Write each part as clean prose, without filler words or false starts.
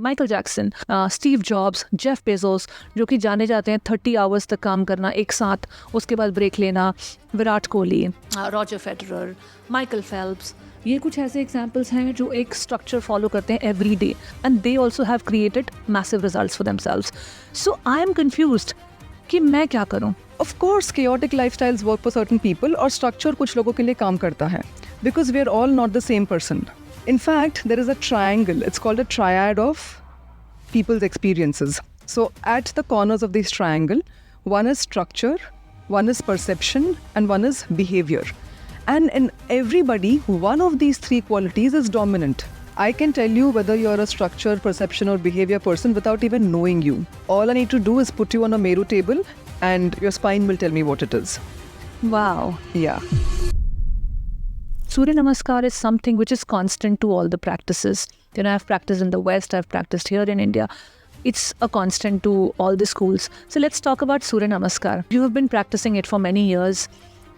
Michael Jackson, Steve jobs, Jeff Bezos, जो कि जाने जाते हैं 30 आवर्स तक काम करना एक साथ, उसके बाद ब्रेक लेना, Virat Kohli, Roger Federer, Michael Phelps, ये कुछ ऐसे एग्जाम्पल्स हैं जो एक स्ट्रक्चर फॉलो करते हैं every day and they also have created massive results for themselves. So I am confused कि मैं क्या करूँ. Of course, chaotic lifestyles work for certain people और structure कुछ लोगों के लिए काम करता है because we are all not the same person. In fact, there is a triangle. It's called a triad of people's experiences. So at the corners of this triangle, one is structure, one is perception, and one is behavior. And in everybody, one of these three qualities is dominant. I can tell you whether you're a structure, perception, or behavior person without even knowing you. All I need to do is put you on a Meru table and your spine will tell me what it is. Wow. Yeah. Surya Namaskar is something which is constant to all the practices. You know, I've practiced in the West, I've practiced here in India. It's a constant to all the schools. So let's talk about Surya Namaskar. You have been practicing it for many years.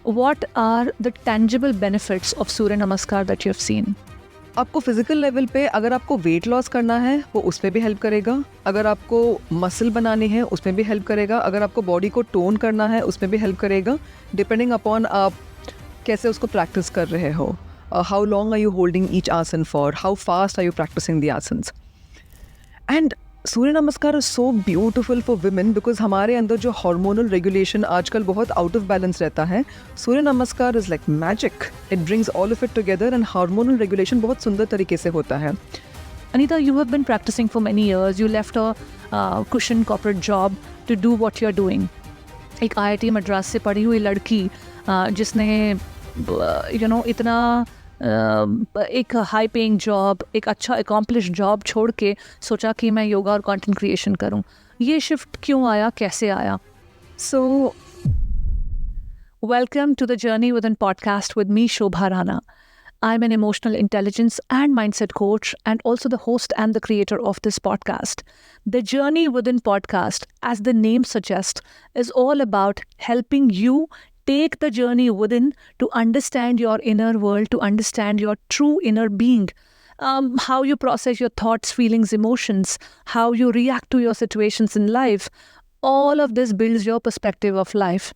What are the tangible benefits of Surya Namaskar that you have seen? आपको physical level पे अगर आपको weight loss करना है वो उस पर भी हेल्प करेगा, अगर आपको मसल बनानी है उसमें भी हेल्प करेगा, अगर आपको बॉडी को टोन करना है उसमें भी हेल्प करेगा, डिपेंडिंग अपॉन आप कैसे उसको प्रैक्टिस कर रहे हो. How long are you holding each asana for, how fast are you practicing the asanas. And Surya Namaskar is so beautiful for women because हमारे अंदर जो हार्मोनल रेगुलेशन आजकल बहुत आउट ऑफ बैलेंस रहता है, सूर्य Namaskar is like magic. It brings all of it together and hormonal regulation बहुत सुंदर तरीके से होता है. Anita, you have been practicing for many years. You left a cushion corporate job to do what you're doing. एक IIT Madras से पढ़ी हुई लड़की जिसने इतना एक हाई पेइंग जॉब, एक अच्छा अकॉम्प्लिश जॉब छोड़ के सोचा कि मैं योगा और कंटेंट क्रिएशन करूं. ये शिफ्ट क्यों आया, कैसे आया? सो Welcome to the Journey Within podcast with me, Shobha Rana. I'm an emotional intelligence and mindset coach and also the host and the creator of this podcast. The Journey Within podcast, as the name suggests, is all about helping you take the journey within to understand your inner world, to understand your true inner being. How you process your thoughts, feelings, emotions, how you react to your situations in life. All of this builds your perspective of life.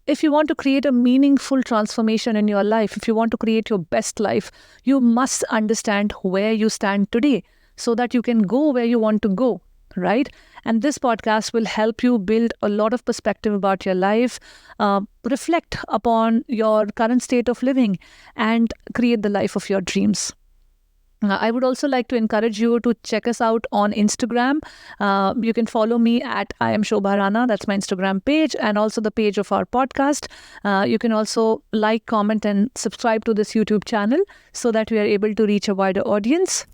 If you want to create a meaningful transformation in your life, if you want to create your best life, you must understand where you stand today so that you can go where you want to go, right? And this podcast will help you build a lot of perspective about your life, reflect upon your current state of living, and create the life of your dreams. I would also like to encourage you to check us out on Instagram. You can follow me at I am Shobha Rana. That's my Instagram page and also the page of our podcast. You can also like, comment and subscribe to this YouTube channel so that we are able to reach a wider audience.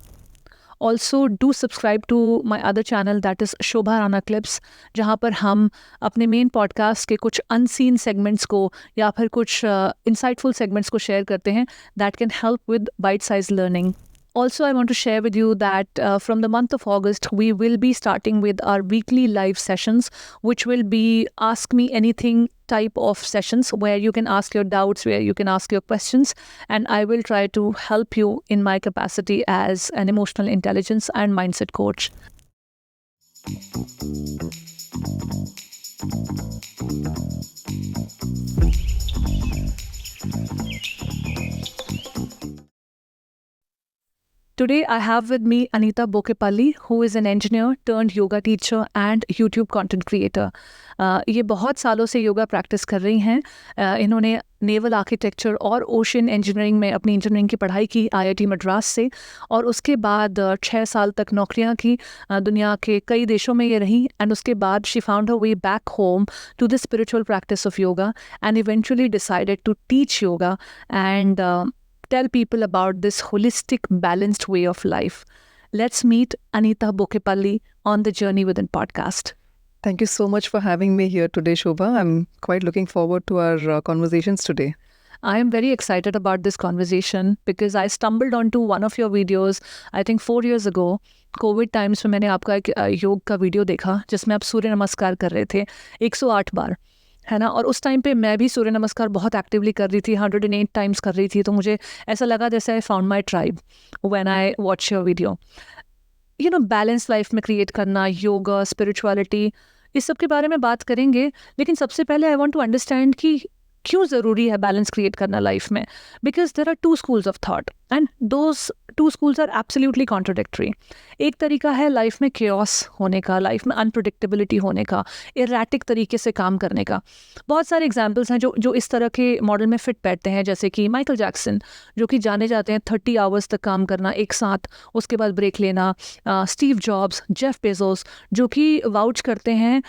Also, do subscribe to my other channel that is Shobha Rana Clips, जहाँ पर हम अपने main podcast के कुछ unseen segments को या फिर कुछ इंसाइटफुल सेगमेंट्स को शेयर करते हैं that can help with bite-sized learning. Also, I want to share with you that from the month of August, we will be starting with our weekly live sessions, which will be Ask Me Anything type of sessions where you can ask your doubts, where you can ask your questions, and I will try to help you in my capacity as an emotional intelligence and mindset coach. Today, I have with me Anita Bokepalli, who is an engineer turned yoga teacher and YouTube content creator. ये बहुत सालों से yoga practice कर रही हैं. इन्होंने naval architecture और ocean engineering में अपनी इंजीनियरिंग की पढ़ाई की IIT मद्रास से, और उसके बाद 6 साल तक नौकरियां की, दुनिया के कई देशों में ये रहीं. एंड उसके बाद she found her way back home to the spiritual practice of yoga and eventually decided to teach yoga and tell people about this holistic, balanced way of life. Let's meet Anita Bokepalli on the Journey Within podcast. Thank you so much for having me here today, Shobha. I'm quite looking forward to our conversations today. I am very excited about this conversation because I stumbled onto one of your videos, I think 4 years ago. Covid times में मैंने आपका एक योग का video देखा जिसमें आप सूर्य नमस्कार कर रहे थे 108 बार, है ना. और उस टाइम पे मैं भी सूर्य नमस्कार बहुत एक्टिवली कर रही थी, 108 टाइम्स कर रही थी. तो मुझे ऐसा लगा जैसे I found my tribe when I watch your video. Balance life में क्रिएट करना, योगा, स्पिरिचुअलिटी, इस सब के बारे में बात करेंगे। लेकिन सबसे पहले आई वांट टू अंडरस्टैंड कि क्यों ज़रूरी है बैलेंस क्रिएट करना लाइफ में, because there are two schools of thought and those two schools are absolutely contradictory. एक तरीका है लाइफ में केओस होने का, लाइफ में अनप्रिडिक्टेबिलिटी होने का, इरेटिक तरीके से काम करने का। बहुत सारे एग्जाम्पल्स हैं जो इस तरह के मॉडल में फिट बैठते हैं, जैसे कि माइकल जैक्सन, जो कि जाने जाते हैं 30 आवर्स तक काम करना एक साथ, उसके बाद ब्रेक लेना। स्टीव जॉब्स, जेफ बेजोस, जो कि वाउच करते हैं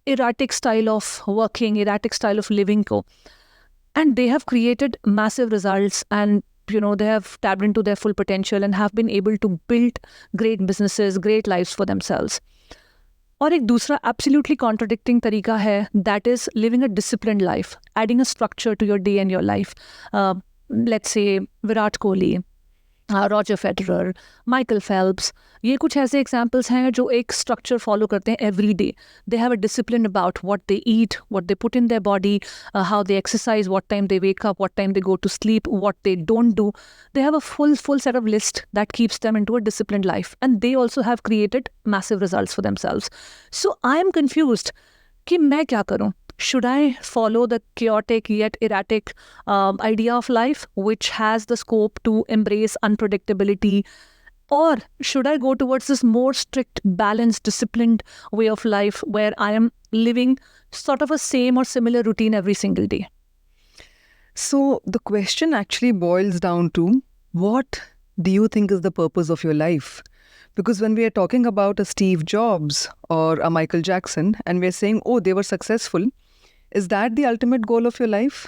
erratic style of working, erratic style of living ko. And they have created massive results, and they have tapped into their full potential and have been able to build great businesses, great lives for themselves. और एक दूसरा absolutely contradicting तरीका है, that is living a disciplined life, adding a structure to your day and your life. Let's say Virat Kohli, Roger Federer, Michael Phelps, ये कुछ ऐसे examples हैं जो एक स्ट्रक्चर फॉलो करते हैं every day. They have a discipline about what they eat, what they put in their body, how they exercise, what time they wake up, what time they go to sleep, what they don't do. They have a full set of list that keeps them into a disciplined life, and they also have created massive results for themselves. So I am confused कि मैं क्या करूं? Should I follow the chaotic yet erratic idea of life, which has the scope to embrace unpredictability? Or should I go towards this more strict, balanced, disciplined way of life where I am living sort of a same or similar routine every single day? So the question actually boils down to, what do you think is the purpose of your life? Because when we are talking about a Steve Jobs or a Michael Jackson and we are saying, oh, they were successful, is that the ultimate goal of your life?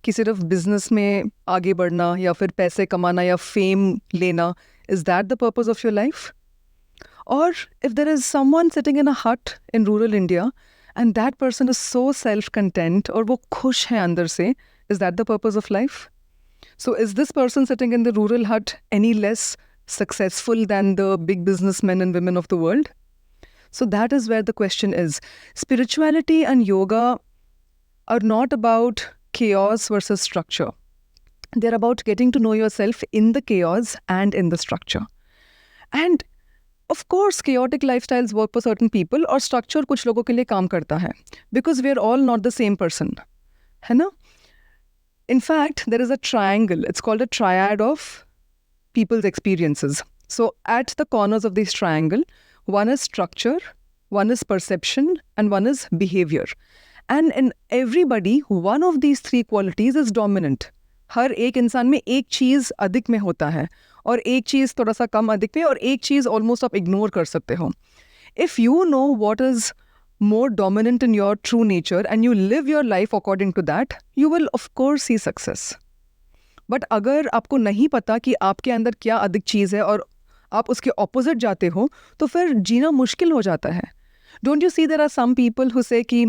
कि सिर्फ business में आगे बढ़ना या फिर पैसे कमाना या फेम लेना, is that the purpose of your life? Or if there is someone sitting in a hut in rural India and that person is so self-content और वो खुश है अंदर से, is that the purpose of life? So is this person sitting in the rural hut any less successful than the big businessmen and women of the world? So that is where the question is. Spirituality and yoga are not about chaos versus structure. They're about getting to know yourself in the chaos and in the structure. And of course, chaotic lifestyles work for certain people और structure कुछ लोगों के लिए काम करता है. Because we're all not the same person. है ना? In fact, there is a triangle. It's called a triad of people's experiences. So at the corners of this triangle, one is structure, one is perception, and one is behavior. And in everybody, one of these three qualities is dominant. हर एक इंसान में एक चीज़ अधिक में होता है और एक चीज़ थोड़ा सा कम अधिक में और एक चीज़ ऑलमोस्ट आप इग्नोर कर सकते हो. If you know what is more dominant in your true nature and you live your life according to that, you will of course see success. But अगर आपको नहीं पता कि आपके अंदर क्या अधिक चीज़ है और आप उसके ऑपोजिट जाते हो, तो फिर जीना मुश्किल हो जाता है. Don't you see there are some people who say कि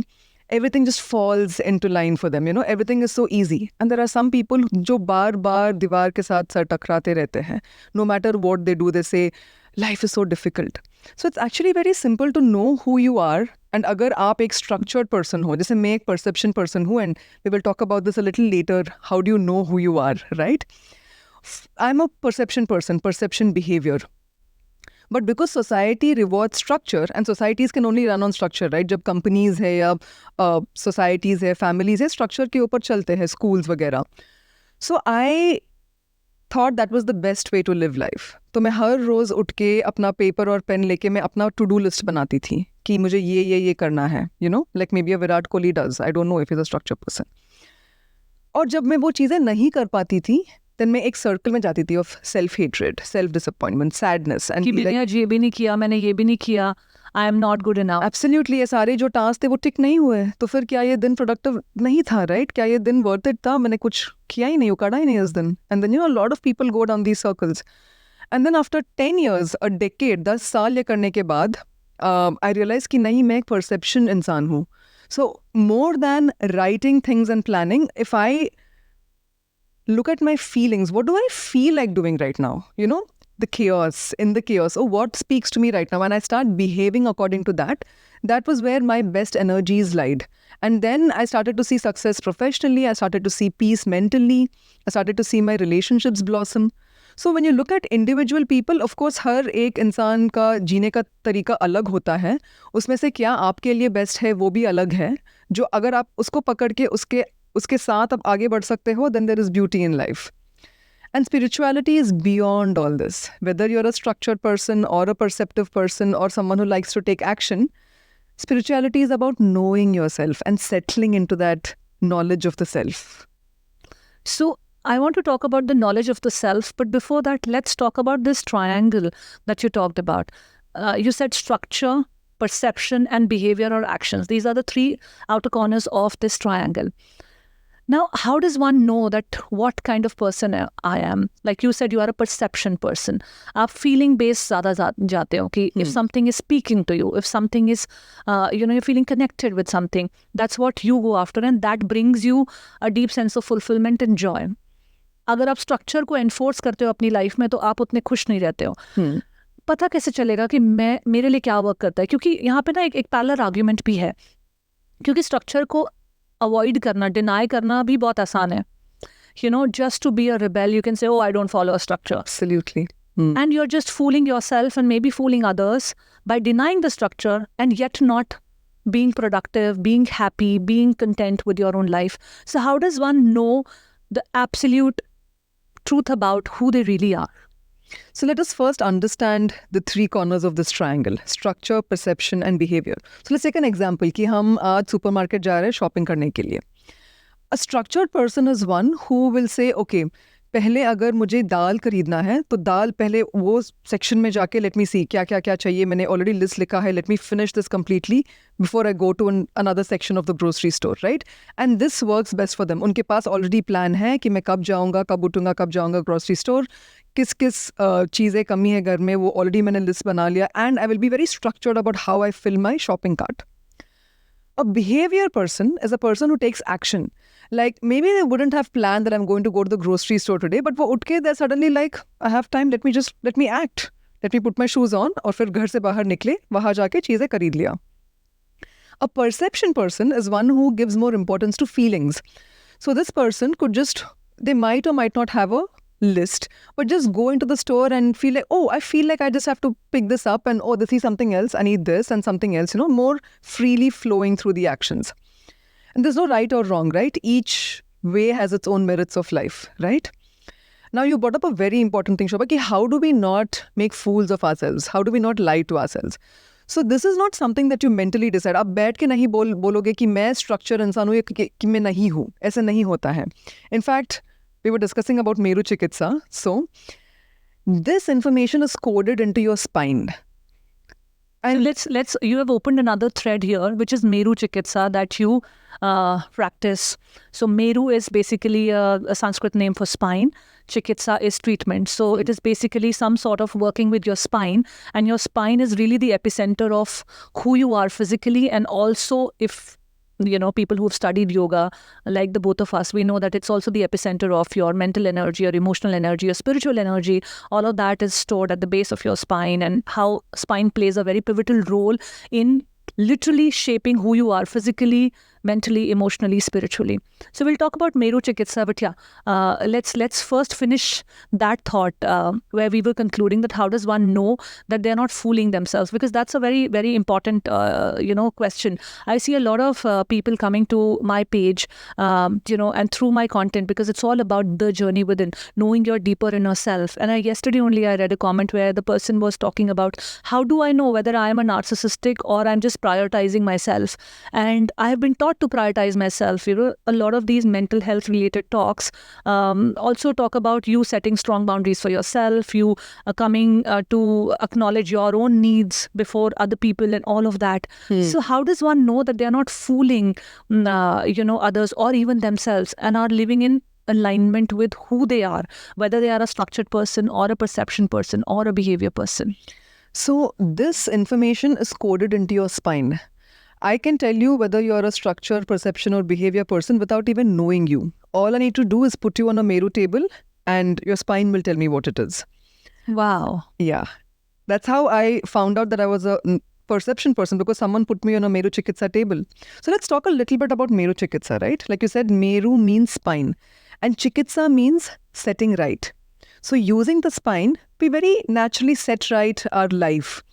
everything just falls into line for them, everything is so easy. And there are some people जो बार-बार दीवार के साथ सर टकराते रहते हैं. No matter what they do, they say, life is so difficult. So it's actually very simple to know who you are. And अगर आप एक structured person हो, जैसे मैं एक perception person हूँ, and we will talk about this a little later, how do you know who you are, right? I'm a perception person, perception behavior. But because society rewards structure, and societies can only run on structure, right? जब companies है या societies है, families है, structure के ऊपर चलते हैं, schools वगैरह. So I thought that was the best way to live life. तो मैं हर रोज़ उठ के अपना पेपर और पेन लेके मैं अपना to do list बनाती थी कि मुझे ये करना है, like maybe a Virat Kohli does. I don't know if he's a structure person. और जब मैं वो चीज़ें नहीं कर पाती थी, then मैं एक सर्कल में जाती थी of self-hatred, self-disappointment, sadness. And कि मैंने आज ये भी नहीं किया, मैंने ये भी नहीं किया, I am not good enough. Absolutely, ये सारे जो टास्क थे वो टिक नहीं हुए, तो फिर क्या ये दिन प्रोडक्टिव नहीं था, राइट? क्या ये दिन वर्थ इट था? मैंने कुछ किया ही नहीं, उकाड़ा ही नहीं उस दिन. And then a lot of people go down these circles. And then after 10 years, a decade, 10 साल ये करने के बाद, I realized कि नहीं, मैं एक perception इंसान हूँ. So more than writing things and planning, if I look at my feelings, what do I feel like doing right now? The chaos, in the chaos. Oh, what speaks to me right now? And I start behaving according to that. That was where my best energies lied. And then I started to see success professionally. I started to see peace mentally. I started to see my relationships blossom. So when you look at individual people, of course हर एक इंसान का जीने का तरीका अलग होता है. उसमें से क्या आपके लिए बेस्ट है वो भी अलग है. जो अगर आप उसको पकड़ के उसके साथ आप आगे बढ़ सकते हो, then there is beauty in life. And spirituality is beyond all this. Whether you're a structured person or a perceptive person or someone who likes to take action, spirituality is about knowing yourself and settling into that knowledge of the self. So I want to talk about the knowledge of the self, but before that, let's talk about this triangle that you talked about. You said structure, perception, and behavior or actions. These are the three outer corners of this triangle. Now, how does one know that what kind of person I am? Like you said, you are a perception person. आप feeling based ज़्यादा जाते हो कि if something is speaking to you, if something is, you're feeling connected with something, that's what you go after, and that brings you a deep sense of fulfillment and joy. अगर आप structure को enforce करते हो अपनी life में तो आप उतने खुश नहीं रहते हो. पता कैसे चलेगा कि मेरे लिए क्या वर्क करता है? क्योंकि यहाँ पे ना एक पैरेलल आर्ग्यूमेंट भी है, क्योंकि स्ट्रक्चर को अवॉइड करना, डिनाई करना भी बहुत आसान है. Just to be a rebel, you can say, oh, I don't follow a structure. Absolutely. And you're just fooling yourself and maybe fooling others by denying the structure and yet not being productive, being happy, being content with your own life. So how does one know the absolute truth about who they really are? So let us first understand the three corners of this triangle: structure, perception, and behavior. So let's take an example कि हम आज supermarket जा रहे हैं shopping करने के लिए. A structured person is one who will say, okay, पहले अगर मुझे दाल खरीदना है तो दाल पहले वो सेक्शन में जाके let me see क्या क्या क्या चाहिए, मैंने already list लिखा है, let me finish this completely before I go to another section of the grocery store, right? And this works best for them. उनके पास already plan है कि मैं कब जाऊँगा, कब उठूँगा, कब जाऊँगा grocery store, किस किस चीज़ें कमी है घर में, वो already मैंने list बना लिया, and I will be very structured about how I fill my shopping cart. A behavior person is a person who takes action. Like maybe they wouldn't have planned that I'm going to go to the grocery store today, but वो उठ के they're suddenly like, I have time, let me act. Let me put my shoes on और फिर घर से बाहर निकले, वहाँ जाके चीज़ें खरीद लिया. A perception person is one who gives more importance to feelings. So this person could they might or might not have a list, but just go into the store and feel like, oh, I feel like I just have to pick this up, and oh, this is something else, I need this and something else, more freely flowing through the actions. And there's no right or wrong, right? Each way has its own merits of life, right? Now you brought up a very important thing, Shobha, how do we not make fools of ourselves? How do we not lie to ourselves? So this is not something that you mentally decide. आप बैठ के नहीं बोलोगे कि मैं structure इंसान हूँ कि मैं नहीं हूँ. ऐसा नहीं होता है. In fact, we were discussing about Meru Chikitsa. So this information is coded into your spine. And let's you have opened another thread here, which is Meru Chikitsa that you practice. So Meru is basically a Sanskrit name for spine. Chikitsa is treatment. So it is basically some sort of working with your spine, and your spine is really the epicenter of who you are physically, and also if people who've studied yoga, like the both of us, we know that it's also the epicenter of your mental energy, your emotional energy, your spiritual energy. All of that is stored at the base of your spine, and how spine plays a very pivotal role in literally shaping who you are physically, mentally, emotionally, spiritually. So we'll talk about Meru Chikitsa, but let's first finish that thought where we were concluding that how does one know that they're not fooling themselves? Because that's a very, very important, question. I see a lot of people coming to my page, and through my content, because it's all about the journey within, knowing your deeper inner self. And yesterday only I read a comment where the person was talking about, how do I know whether I am a narcissistic or I'm just prioritizing myself? And I have been taught to prioritize myself. A lot of these mental health related talks also talk about you setting strong boundaries for yourself, you coming to acknowledge your own needs before other people and all of that. So how does one know that they're not fooling others or even themselves, and are living in alignment with who they are, whether they are a structured person or a perception person or a behavior person? So this information is coded into your spine. I can tell you whether you're a structure, perception, or behavior person without even knowing you. All I need to do is put you on a Meru table and your spine will tell me what it is. Wow. Yeah. That's how I found out that I was a perception person, because someone put me on a Meru Chikitsa table. So let's talk a little bit about Meru Chikitsa, right? Like you said, Meru means spine and Chikitsa means setting right. So using the spine, we very naturally set right our life.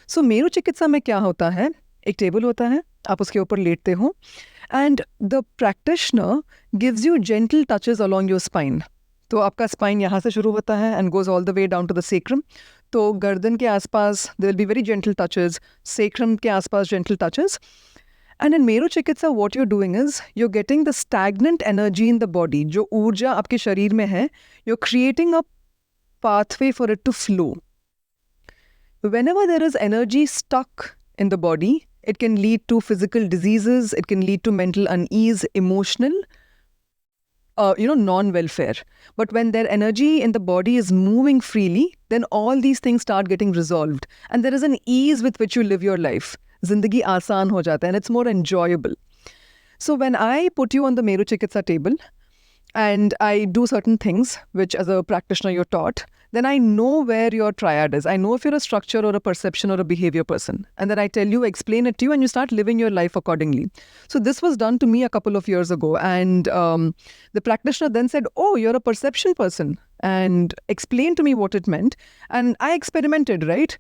So मेरु चिकित्सा में क्या होता है, एक table होता है, आप उसके ऊपर लेटते हो and the practitioner gives you gentle touches along your spine. तो आपका स्पाइन यहाँ से शुरू होता है and goes all the way down to the sacrum. तो गर्दन के आसपास there will be very gentle touches, sacrum के आसपास gentle touches. And in Meru Chikitsa, what you're doing is you're getting the stagnant energy in the body. जो ऊर्जा आपके शरीर में है, you're creating a pathway for it to flow. Whenever there is energy stuck in the body, it can lead to physical diseases, it can lead to mental unease, emotional, non-welfare. But when their energy in the body is moving freely, then all these things start getting resolved. And there is an ease with which you live your life. Zindagi aasan ho jata hai and it's more enjoyable. So when I put you on the Meru Chikitsa table and I do certain things, which as a practitioner you're taught, then I know where your triad is. I know if you're a structure or a perception or a behavior person. And then I tell you, explain it to you, and you start living your life accordingly. So this was done to me a couple of years ago. And the practitioner then said, oh, you're a perception person. And explained to me what it meant. And I experimented, right?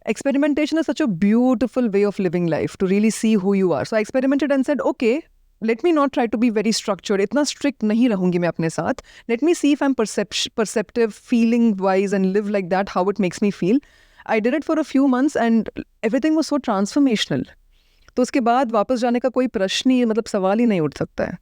Experimentation is such a beautiful way of living life, to really see who you are. So I experimented and said, okay, let me not try to be very structured. इतना strict नहीं रहूंगी मैं अपने साथ. Let me see if I'm perceptive, feeling wise, and live like that, how it makes me feel. I did it for a few months and everything was so transformational. तो उसके बाद वापस जाने का कोई प्रश्न ही, मतलब सवाल ही नहीं उठ सकता है.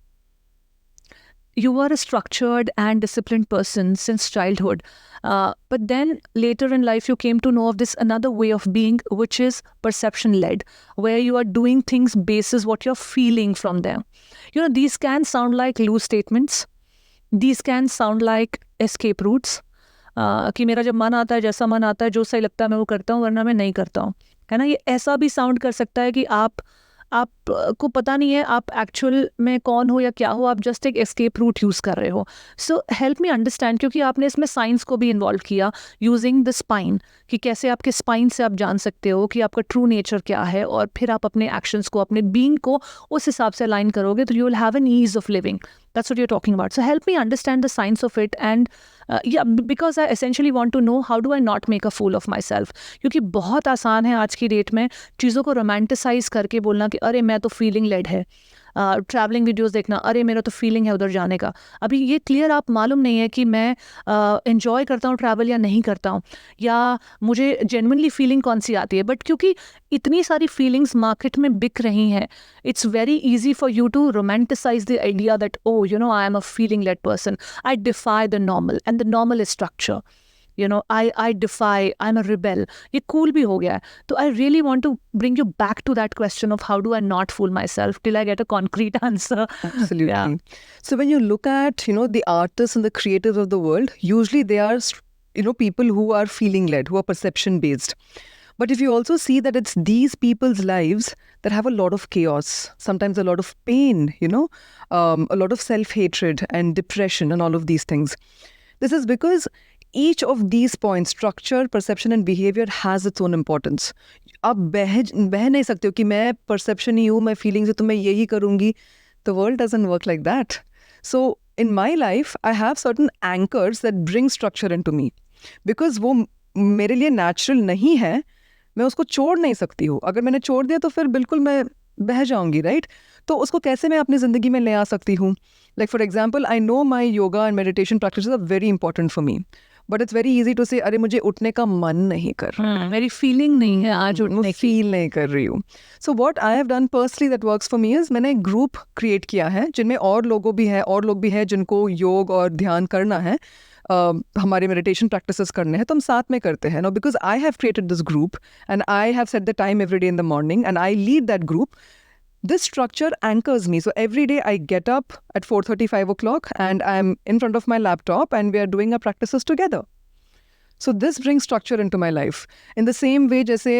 You were a structured and disciplined person since childhood. But then later in life, you came to know of this another way of being, which is perception-led, where you are doing things basis what you're feeling from them. You know, these can sound like loose statements. These can sound like escape routes. कि मेरा जब मन आता है, जैसा मन आता है, जो सही लगता है मैं वो करता हूँ, वरना मैं नहीं करता हूँ. है ना, ये ऐसा भी साउंड कर सकता है कि आपको पता नहीं है आप एक्चुअल में कौन हो या क्या हो, आप जस्ट एक एस्केप रूट यूज़ कर रहे हो. सो हेल्प मी अंडरस्टैंड, क्योंकि आपने इसमें साइंस को भी इन्वॉल्व किया यूजिंग द स्पाइन, कि कैसे आपके स्पाइन से आप जान सकते हो कि आपका ट्रू नेचर क्या है, और फिर आप अपने एक्शंस को, अपने बीइंग को उस हिसाब से अलाइन करोगे, तो you will have an ease of living. That's what you're talking about. So help me understand the science of it. And because I essentially want to know, how do I not make a fool of myself? क्योंकि बहुत आसान है आज की date में चीज़ों को romanticise करके बोलना कि अरे मैं तो फीलिंग लेड है. ट्रैवलिंग वीडियोस देखना, अरे मेरा तो फीलिंग है उधर जाने का. अभी ये क्लियर आप मालूम नहीं है कि मैं एंजॉय करता हूँ ट्रैवल या नहीं करता हूँ, या मुझे जेन्युइनली फीलिंग कौन सी आती है. बट क्योंकि इतनी सारी फीलिंग्स मार्केट में बिक रही हैं, it's very easy for you to romanticise the idea that oh you know I am a feeling led person, I defy the normal and the normal is structure. You know, I defy, I'm a rebel. ये cool भी हो गया है. So I really want to bring you back to that question of how do I not fool myself till I get a concrete answer. Absolutely. Yeah. So when you look at, the artists and the creators of the world, usually they are, people who are feeling led, who are perception based. But if you also see that it's these people's lives that have a lot of chaos, sometimes a lot of pain, a lot of self-hatred and depression and all of these things. This is because each of these points, structure, perception and behavior, has its own importance. आप बह नहीं सकते हो कि मैं perception ही हूँ, मैं feelings है तो मैं यही करूँगी. The world doesn't work like that. So in my life, I have certain anchors that bring structure into me. Because वो मेरे लिए natural नहीं है, मैं उसको छोड़ नहीं सकती हूँ. अगर मैंने छोड़ दिया तो फिर बिल्कुल मैं बह जाऊँगी, right? तो उसको कैसे मैं अपनी ज़िंदगी में ले आ सकती हूँ? Like for example, I know my yoga and meditation practices are very important for me. But it's very easy to say, अरे मुझे उठने का मन नहीं कर रहा. मेरी फीलिंग नहीं है आज उठने की. फील नहीं कर रही हूँ. So what I have done personally that works for me is मैंने एक ग्रुप क्रिएट किया है जिनमें और लोग भी हैं जिनको योग और ध्यान करना है, हमारे मेडिटेशन प्रैक्टिसेस करने हैं, तो हम साथ में करते हैं. Now because I have created this group and I have set the time every day in the morning and I lead that group, this structure anchors me. So every day I get up at 4:30, 5 o'clock and I'm in front of my laptop and we are doing our practices together. So this brings structure into my life. In the same way, जैसे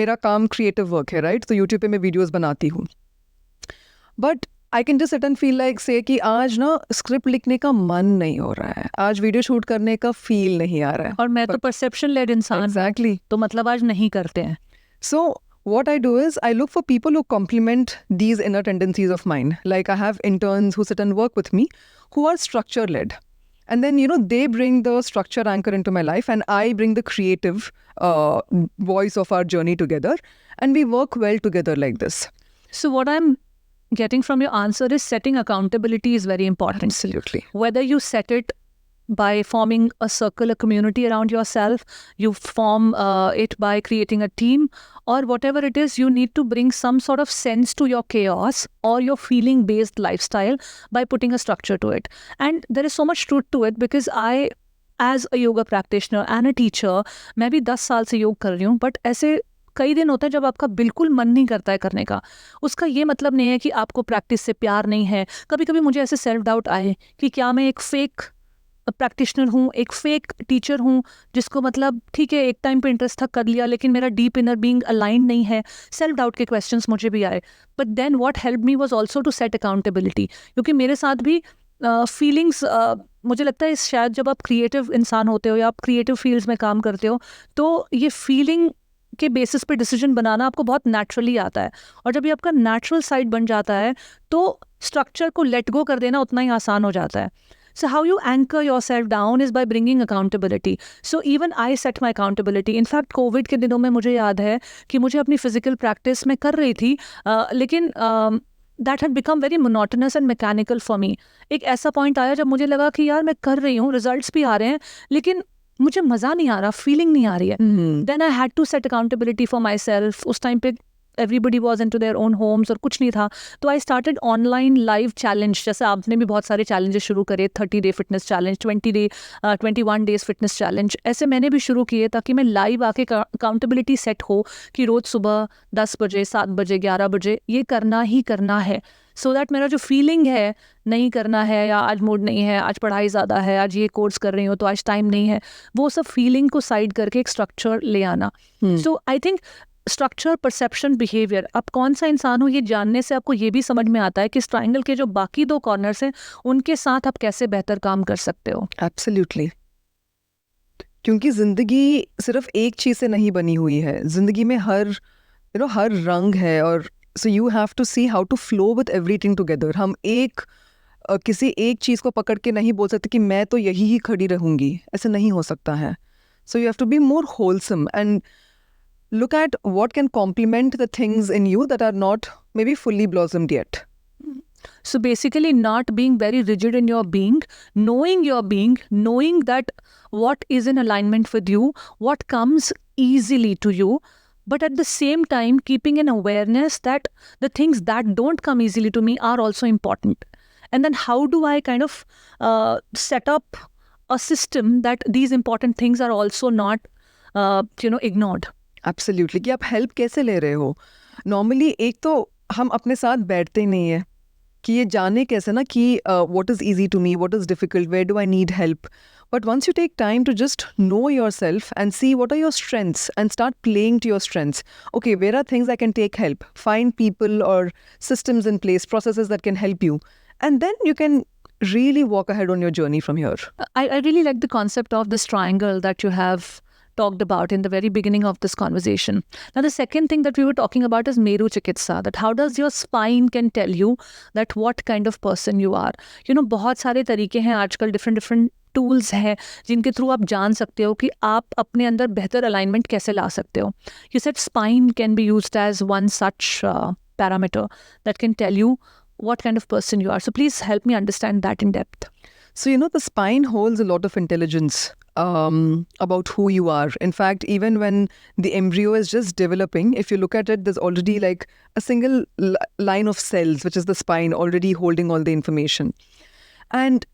मेरा काम creative work है, right? तो YouTube पे मैं videos बनाती हूँ. But I can just sit and feel like say कि आज ना स्क्रिप्ट लिखने का मन नहीं हो रहा है, आज वीडियो शूट करने का फील नहीं आ रहा है. और मैं तो परसेप्शन लेड इंसान. Exactly. तो मतलब आज नहीं करते हैं. So what I do is I look for people who complement these inner tendencies of mine. Like I have interns who sit and work with me who are structure-led. And then, they bring the structure anchor into my life, and I bring the creative voice of our journey together. And we work well together like this. So what I'm getting from your answer is setting accountability is very important. Absolutely. Whether you set it by forming a circle, a community around yourself, you form it by creating a team, or whatever it is, you need to bring some sort of sense to your chaos or your feeling-based lifestyle by putting a structure to it. And there is so much truth to it, because I, as a yoga practitioner and a teacher, मैं भी 10 साल से योग कर रही हूँ, but ऐसे कई दिन होता है जब आपका बिल्कुल मन नहीं करता है करने का. उसका ये मतलब नहीं है कि आपको प्रैक्टिस से प्यार नहीं है. कभी कभी मुझे ऐसे सेल्फ डाउट आए कि क्या मैं एक फेक प्रैक्टिशनर हूँ, एक फेक टीचर हूँ, जिसको मतलब ठीक है एक टाइम पे इंटरेस्ट था, कर लिया, लेकिन मेरा डीप इनर बीइंग अलाइन नहीं है. सेल्फ डाउट के क्वेश्चंस मुझे भी आए. But then what help me was also to set accountability, क्योंकि मेरे साथ भी फीलिंग्स मुझे लगता है शायद जब आप क्रिएटिव इंसान होते हो या आप क्रिएटिव फील्ड्स में काम करते हो, तो ये फीलिंग के बेसिस पे डिसीजन बनाना आपको बहुत नेचुरली आता है. और जब ये आपका नेचुरल साइड बन जाता है तो स्ट्रक्चर को लेट गो कर देना उतना ही आसान हो जाता है. So how you anchor yourself down is by bringing accountability. So even I set my accountability. In fact, COVID के दिनों में मुझे याद है कि मुझे अपनी physical practice में कर रही थी, लेकिन that had become very monotonous and mechanical for me. एक ऐसा point आया जब मुझे लगा कि यार मैं कर रही हूँ, results भी आ रहे हैं, लेकिन मुझे मज़ा नहीं आ रहा, फीलिंग नहीं आ रही है. Then I had to set accountability for myself. उस टाइम पे everybody was into their own homes और कुछ नहीं था, तो I started online live challenge. जैसे आपने भी बहुत सारे challenges शुरू करे, 30-day fitness challenge, 21 days fitness challenge, ऐसे मैंने भी शुरू किए ताकि मैं live आके accountability set हो कि रोज़ सुबह 10 बजे, 7 बजे, 11 बजे ये करना ही करना है. सो दैट मेरा जो फीलिंग है नहीं करना है, या आज मूड नहीं है, आज पढ़ाई ज़्यादा है, आज ये कोर्स कर रही हूँ तो आज टाइम नहीं है, वो सब फीलिंग को साइड करके एक स्ट्रक्चर ले आना. So I think structure, perception, behaviour, आप कौन सा इंसान हो ये जानने से आपको ये भी समझ में आता है कि इस ट्राइंगल के जो बाकी 2 कॉर्नर्स हैं उनके साथ आप कैसे बेहतर काम कर सकते हो. एब्सोल्युटली. क्योंकि जिंदगी सिर्फ एक चीज़ से नहीं बनी हुई है. जिंदगी में हर रंग है, और so you have to see how to flow with everything together. हम किसी एक चीज़ को पकड़ के नहीं बोल सकते कि मैं तो यही ही खड़ी रहूंगी, ऐसे नहीं हो सकता है. So you have to be more wholesome and look at what can complement the things in you that are not maybe fully blossomed yet. So basically not being very rigid in your being, knowing your being, knowing that what is in alignment with you, what comes easily to you, but at the same time keeping an awareness that the things that don't come easily to me are also important. And then how do I kind of set up a system that these important things are also not ignored. Absolutely. कि आप help कैसे ले रहे हो. Normally एक तो हम अपने साथ बैठते ही नहीं है कि ये जाने कैसे ना कि what is easy to me, what is difficult, where do I need help. But once you take time to just know your self and see what are your strengths and start playing to your strengths. Okay, where are things I can take help, find people और systems in place, processes that can help you, and then you can really walk ahead on your journey from here. I really like the concept of this triangle that you have talked about in the very beginning of this conversation. Now, the second thing that we were talking about is Meru Chikitsa, that how does your spine can tell you that what kind of person you are. बहुत सारे तरीके हैं आजकल, different tools हैं जिनके through आप जान सकते हो कि आप अपने अंदर बेहतर अलाइनमेंट कैसे ला सकते हो. You said spine can be used as one such parameter that can tell you what kind of person you are. So please help me understand that in depth. So, the spine holds a lot of intelligence about who you are. In fact, even when the embryo is just developing, if you look at it, there's already like a single line of cells, which is the spine, already holding all the information. And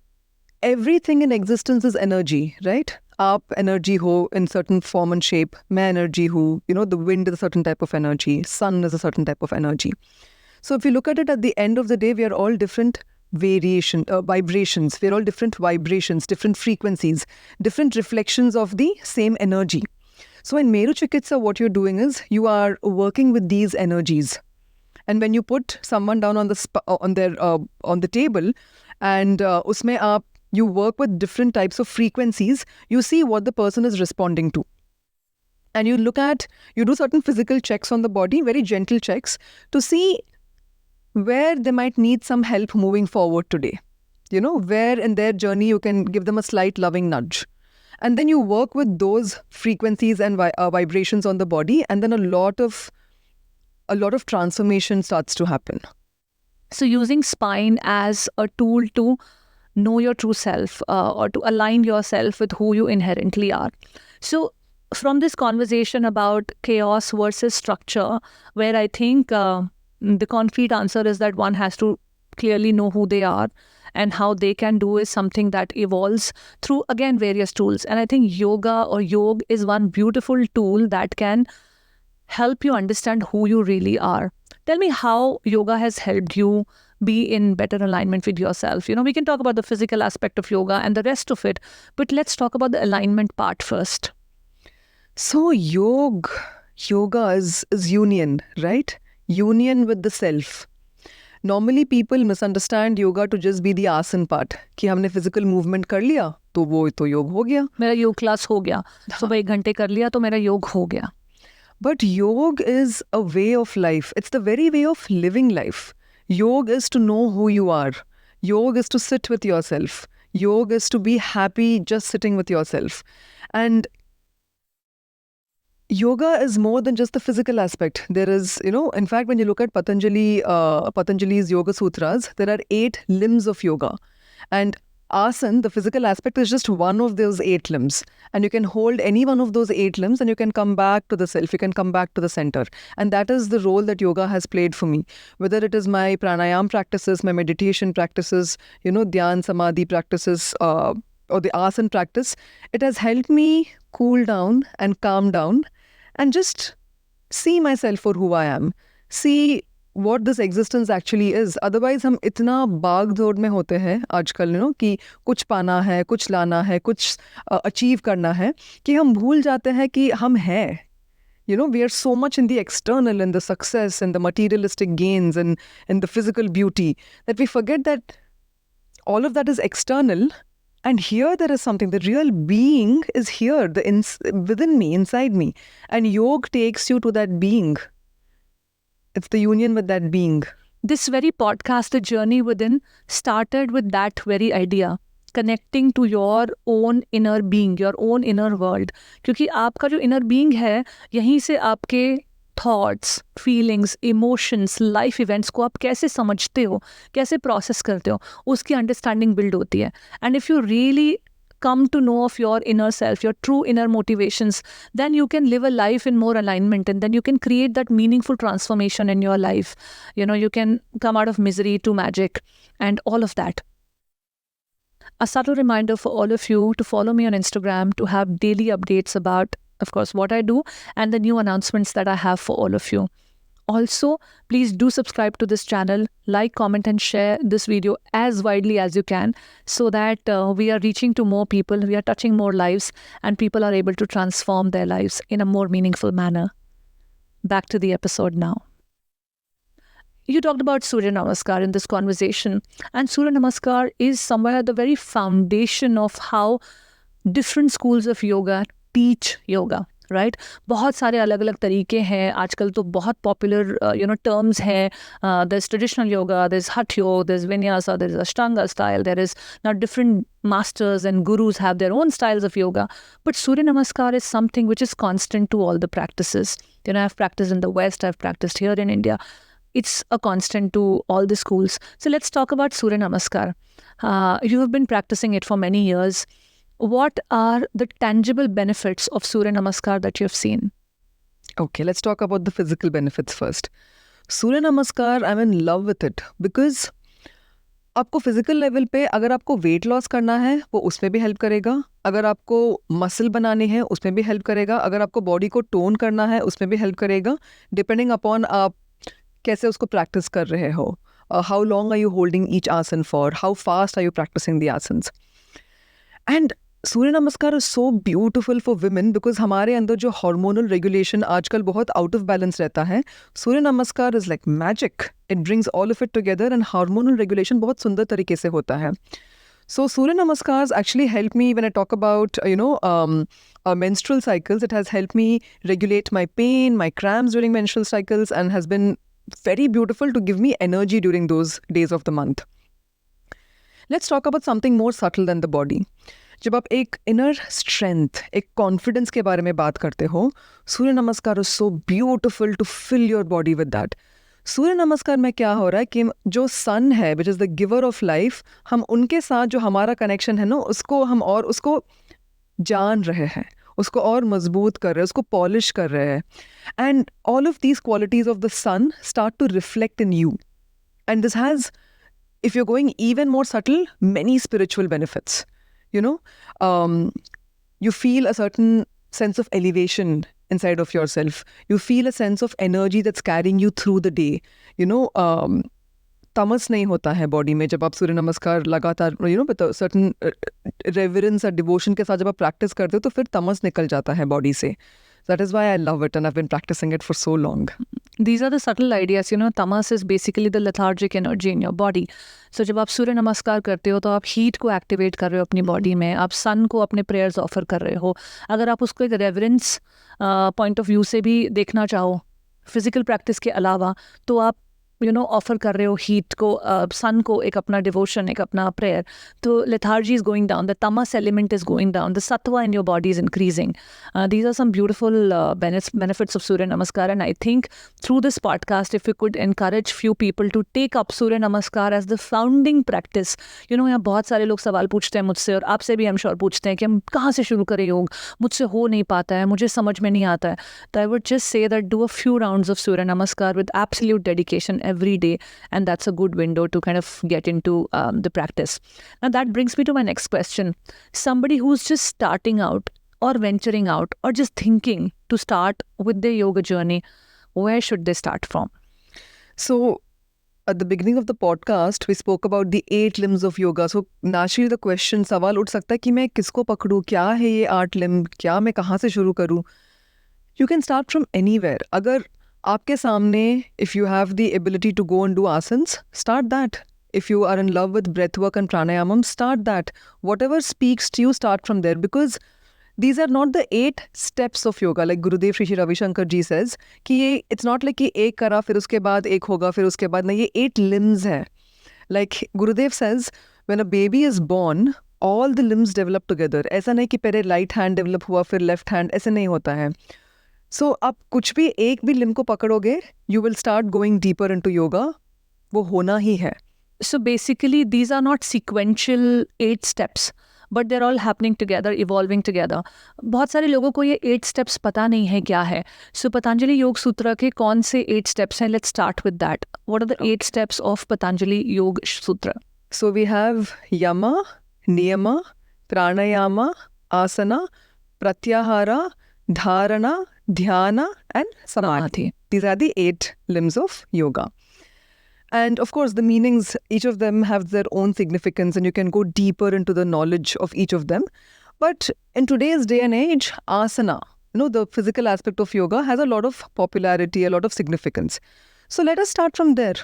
everything in existence is energy, right? Aap energy ho in certain form and shape. Main energy hu. The wind is a certain type of energy. Sun is a certain type of energy. So if you look at it, at the end of the day, we are all different vibrations. We're all different vibrations, different frequencies, different reflections of the same energy. So in Meru Chikitsa, what you're doing is you are working with these energies. And when you put someone down on the table, and usme you work with different types of frequencies, you see what the person is responding to. And you do certain physical checks on the body, very gentle checks, to see where they might need some help moving forward today. where in their journey you can give them a slight loving nudge. And then you work with those frequencies and vibrations on the body, and then a lot of transformation starts to happen. So using spine as a tool to know your true self or to align yourself with who you inherently are. So from this conversation about chaos versus structure, where I think the concrete answer is that one has to clearly know who they are, and how they can do is something that evolves through, again, various tools. And I think yoga or yoga is one beautiful tool that can help you understand who you really are. Tell me how yoga has helped you be in better alignment with yourself. We can talk about the physical aspect of yoga and the rest of it, but let's talk about the alignment part first. So yoga is union, right? Union with the self. Normally people misunderstand yoga to just be the asan part, कि हमने physical movement कर लिया तो वो तो योग हो गया, मेरा योग क्लास हो गया, सुबह 1 घंटे कर लिया तो मेरा योग हो गया. But yoga is a way of life. It's the very way of living life. Yoga is to know who you are. Yoga is to sit with yourself. Yoga is to be happy just sitting with yourself. And yoga is more than just the physical aspect. There is, in fact, when you look at Patanjali's Yoga Sutras, there are 8 limbs of yoga. And asan, the physical aspect, is just one of those 8 limbs. And you can hold any one of those 8 limbs and you can come back to the self, you can come back to the center. And that is the role that yoga has played for me. Whether it is my pranayam practices, my meditation practices, dhyan, samadhi practices, or the asan practice, it has helped me cool down and calm down and just see myself for who I am. See what this existence actually is. Otherwise हम इतना भाग दौड़ में होते हैं आजकल कि कुछ पाना है, कुछ लाना है, कुछ अचीव करना है, कि हम भूल जाते हैं कि हम हैं. We are so much in the external, in the success and the materialistic gains and in the physical beauty, that we forget that all of that is external. And here there is something, the real being is here, within me, inside me. And yoga takes you to that being. It's the union with that being. This very podcast, The Journey Within, started with that very idea. Connecting to your own inner being, your own inner world. क्योंकि आपका जो inner being है, यहीं से आपके thoughts, feelings, emotions, life events को आप कैसे समझते हो, कैसे process करते हो, उसकी understanding build होती है. And if you really come to know of your inner self, your true inner motivations, then you can live a life in more alignment, and then you can create that meaningful transformation in your life. You can come out of misery to magic and all of that. A subtle reminder for all of you to follow me on Instagram to have daily updates about, of course, what I do and the new announcements that I have for all of you. Also, please do subscribe to this channel, like, comment and share this video as widely as you can, so that we are reaching to more people, we are touching more lives, and people are able to transform their lives in a more meaningful manner. Back to the episode now. You talked about Surya Namaskar in this conversation, and Surya Namaskar is somewhere at the very foundation of how different schools of yoga teach yoga. Right? बहुत सारे अलग अलग तरीके हैं आजकल तो बहुत popular terms हैं. There's traditional yoga, there's Hatha yoga, there's Vinyasa, there's Ashtanga style, there is now different masters and gurus have their own styles of yoga, but Surya Namaskar is something which is constant to all the practices. I've practiced in the West, I've practiced here in India. It's a constant to all the schools. So let's talk about Surya Namaskar. You have been practicing it for many years. What are the tangible benefits of Surya Namaskar that you have seen? Okay, let's talk about the physical benefits first. Surya Namaskar, I'm in love with it because आपको physical level पे अगर आपको weight loss करना है वो उसमें भी help करेगा. अगर आपको muscle बनाने हैं उसमें भी help करेगा. अगर आपको body को tone करना है उसमें भी help करेगा. Depending upon आप कैसे उसको practice कर रहे हो. How long are you holding each asan for? How fast are you practicing the asanas? And सूर्य नमस्कार is so beautiful for women because हमारे अंदर जो hormonal regulation आजकल बहुत out of balance रहता है, सूर्य नमस्कार is like magic. It brings all of it together and hormonal regulation बहुत सुंदर तरीके से होता है. So Surya Namaskars actually help me when I talk about menstrual cycles. It has helped me regulate my pain, my cramps during menstrual cycles, and has been very beautiful to give me energy during those days of the month. Let's talk about something more subtle than the body. जब आप एक inner strength, एक confidence के बारे में बात करते हो, Surya Namaskar is so beautiful to fill your body with that. Surya Namaskar में क्या हो रहा है कि जो सन है which is the giver of life, हम उनके साथ जो हमारा कनेक्शन है ना, उसको हम और उसको जान रहे हैं, उसको और मजबूत कर रहे हैं, उसको पॉलिश कर रहे हैं. And all of these qualities of the sun start to reflect in you. And this has, if you're going even more subtle, many spiritual benefits. You know, you feel a certain sense of elevation inside of yourself. You feel a sense of energy that's carrying you through the day. You know, तमस नहीं होता है body में जब आप सूर्य नमस्कार लगातार, you know, with a certain reverence और devotion के साथ जब आप प्रैक्टिस करते हो तो फिर तमस निकल जाता है बॉडी से. That is why I love it and I've been practicing it for so long. These are the subtle ideas, you know. Tamas is basically the lethargic energy in your body. So जब आप सूर्य नमस्कार करते हो तो आप heat को activate कर रहे हो अपनी बॉडी में, आप सन को अपने प्रेयर्स ऑफर कर रहे हो. अगर आप उसको एक रेवरेंस पॉइंट ऑफ व्यू से भी देखना चाहो, फिजिकल प्रैक्टिस के अलावा, तो आप ऑफर कर रहे हो हीट को, सन को एक अपना डिवोशन, एक अपना प्रेयर. तो lethargy is going down, the tamas element is going down, the sattva in your body is increasing. These are some beautiful benefits of Surya Namaskar, and I think through this podcast, if we could encourage few people to take up Surya Namaskar as the founding practice. यहाँ बहुत सारे लोग सवाल पूछते हैं मुझसे, और आपसे भी I'm sure पूछते हैं कि हम कहाँ से शुरू करें योग, मुझसे हो नहीं पाता है, मुझे समझ में नहीं आता है. तो I would just say that do a few rounds of Surya Namaskar with absolute dedication every day, and that's a good window to kind of get into the practice. Now that brings me to my next question. Somebody who's just starting out or venturing out or just thinking to start with their yoga journey, where should they start from? So at the beginning of the podcast we spoke about the 8 limbs of yoga. So naturally the question, सवाल उठ सकता है कि मैं किसको पकड़ूं, क्या है ये 8 limb, क्या मैं कहाँ से शुरू करूं? You can start from anywhere. अगर आपके सामने, if you have the ability to go and do asanas, start that. If you are in love with breathwork and pranayamam, start that. Whatever speaks to you, start from there, because these are not the 8 steps of yoga. Like Gurudev Shri Ravi Shankar ji says कि ये it's not like कि एक करा फिर उसके बाद एक होगा फिर उसके बाद नहीं, ये 8 limbs है. Like Gurudev says, when a baby is born, all the limbs develop together. ऐसा नहीं कि पहले right hand develop हुआ फिर left hand, ऐसे नहीं होता है. So आप कुछ भी एक भी लिम्ब को पकड़ोगे, you will start going deeper into yoga. वो होना ही है. So basically these are not sequential 8 steps, but they're all happening together, evolving together. बहुत सारे लोगों को ये 8 steps पता नहीं है क्या है. So पतंजलि योग सूत्र के कौन से 8 steps हैं? Let's start with that. What are the 8 steps of Patanjali Yoga Sutra? So we have Yama, Niyama, Pranayama, Asana, Pratyahara, Dharana, Dhyana and Samadhi. These are the 8 limbs of yoga. And of course, the meanings, each of them have their own significance and you can go deeper into the knowledge of each of them. But in today's day and age, asana, the physical aspect of yoga has a lot of popularity, a lot of significance. So let us start from there.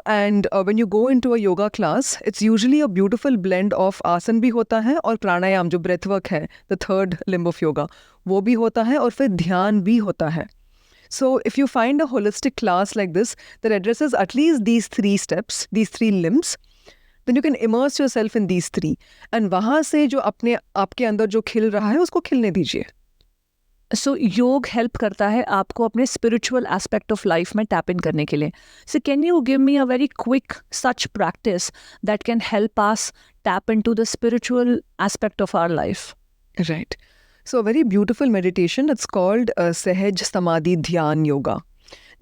And when you go into a yoga class, it's usually a beautiful blend of asan bhi hota hai aur pranayam, jo breath work hai, the 3rd limb of yoga, wo bhi hota hai aur fir dhyan bhi hota hai. So if you find a holistic class like this that addresses at least these 3 steps, these 3 limbs, then you can immerse yourself in these 3. And वहाँ से जो आपके अंदर जो खिल रहा है उसको खिलने दीजिए. So योग हेल्प करता है आपको अपने स्पिरिचुअल एस्पेक्ट ऑफ लाइफ में टैप इन करने के लिए. So can you give me a very quick such practice that can help us tap into the spiritual aspect of our life? Right. So a very beautiful meditation, it's called Sahaj Samadhi Dhyan Yoga,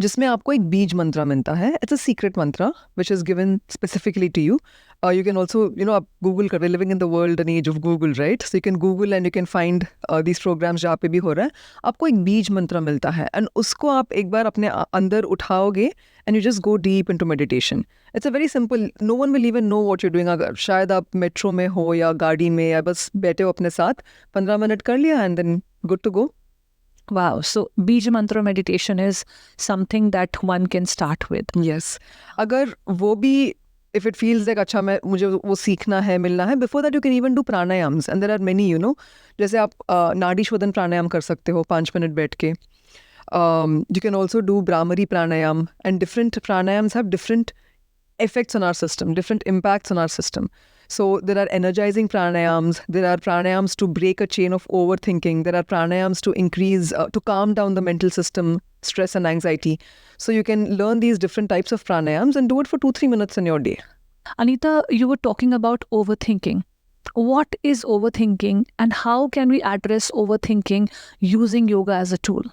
जिसमें आपको एक बीज मंत्र मिलता है. It's a secret mantra which is given specifically to you. You can also, आप Google कर, we're living in the world and age of Google, right? So you can Google and you can find these programs जहाँ पे भी हो रहा है. आपको एक बीज मंत्र मिलता है and उसको आप एक बार अपने अंदर उठाओगे and you just go deep into meditation. It's a very simple, no one will even know what you're doing. अगर शायद आप मेट्रो में हो या गाड़ी में या बस बैठे हो अपने साथ, 15 मिनट कर लिया and then good to go. Wow. So Bij Mantra meditation is something that one can start with. Yes. अगर वो भी, if it feels like अच्छा मुझे वो सीखना है, मिलना है, before that you can even do pranayams and there are many, जैसे आप नाड़ी शोधन प्राणायाम कर सकते हो 5 मिनट बैठ के. You can also do Brahmari pranayam and different pranayams have different effects on our system, different impacts on our system. So there are energizing pranayams, there are pranayams to break a chain of overthinking, there are pranayams to increase, to calm down the mental system, stress and anxiety. So you can learn these different types of pranayams and do it for 2-3 minutes in your day. Anita, you were talking about overthinking. What is overthinking and how can we address overthinking using yoga as a tool?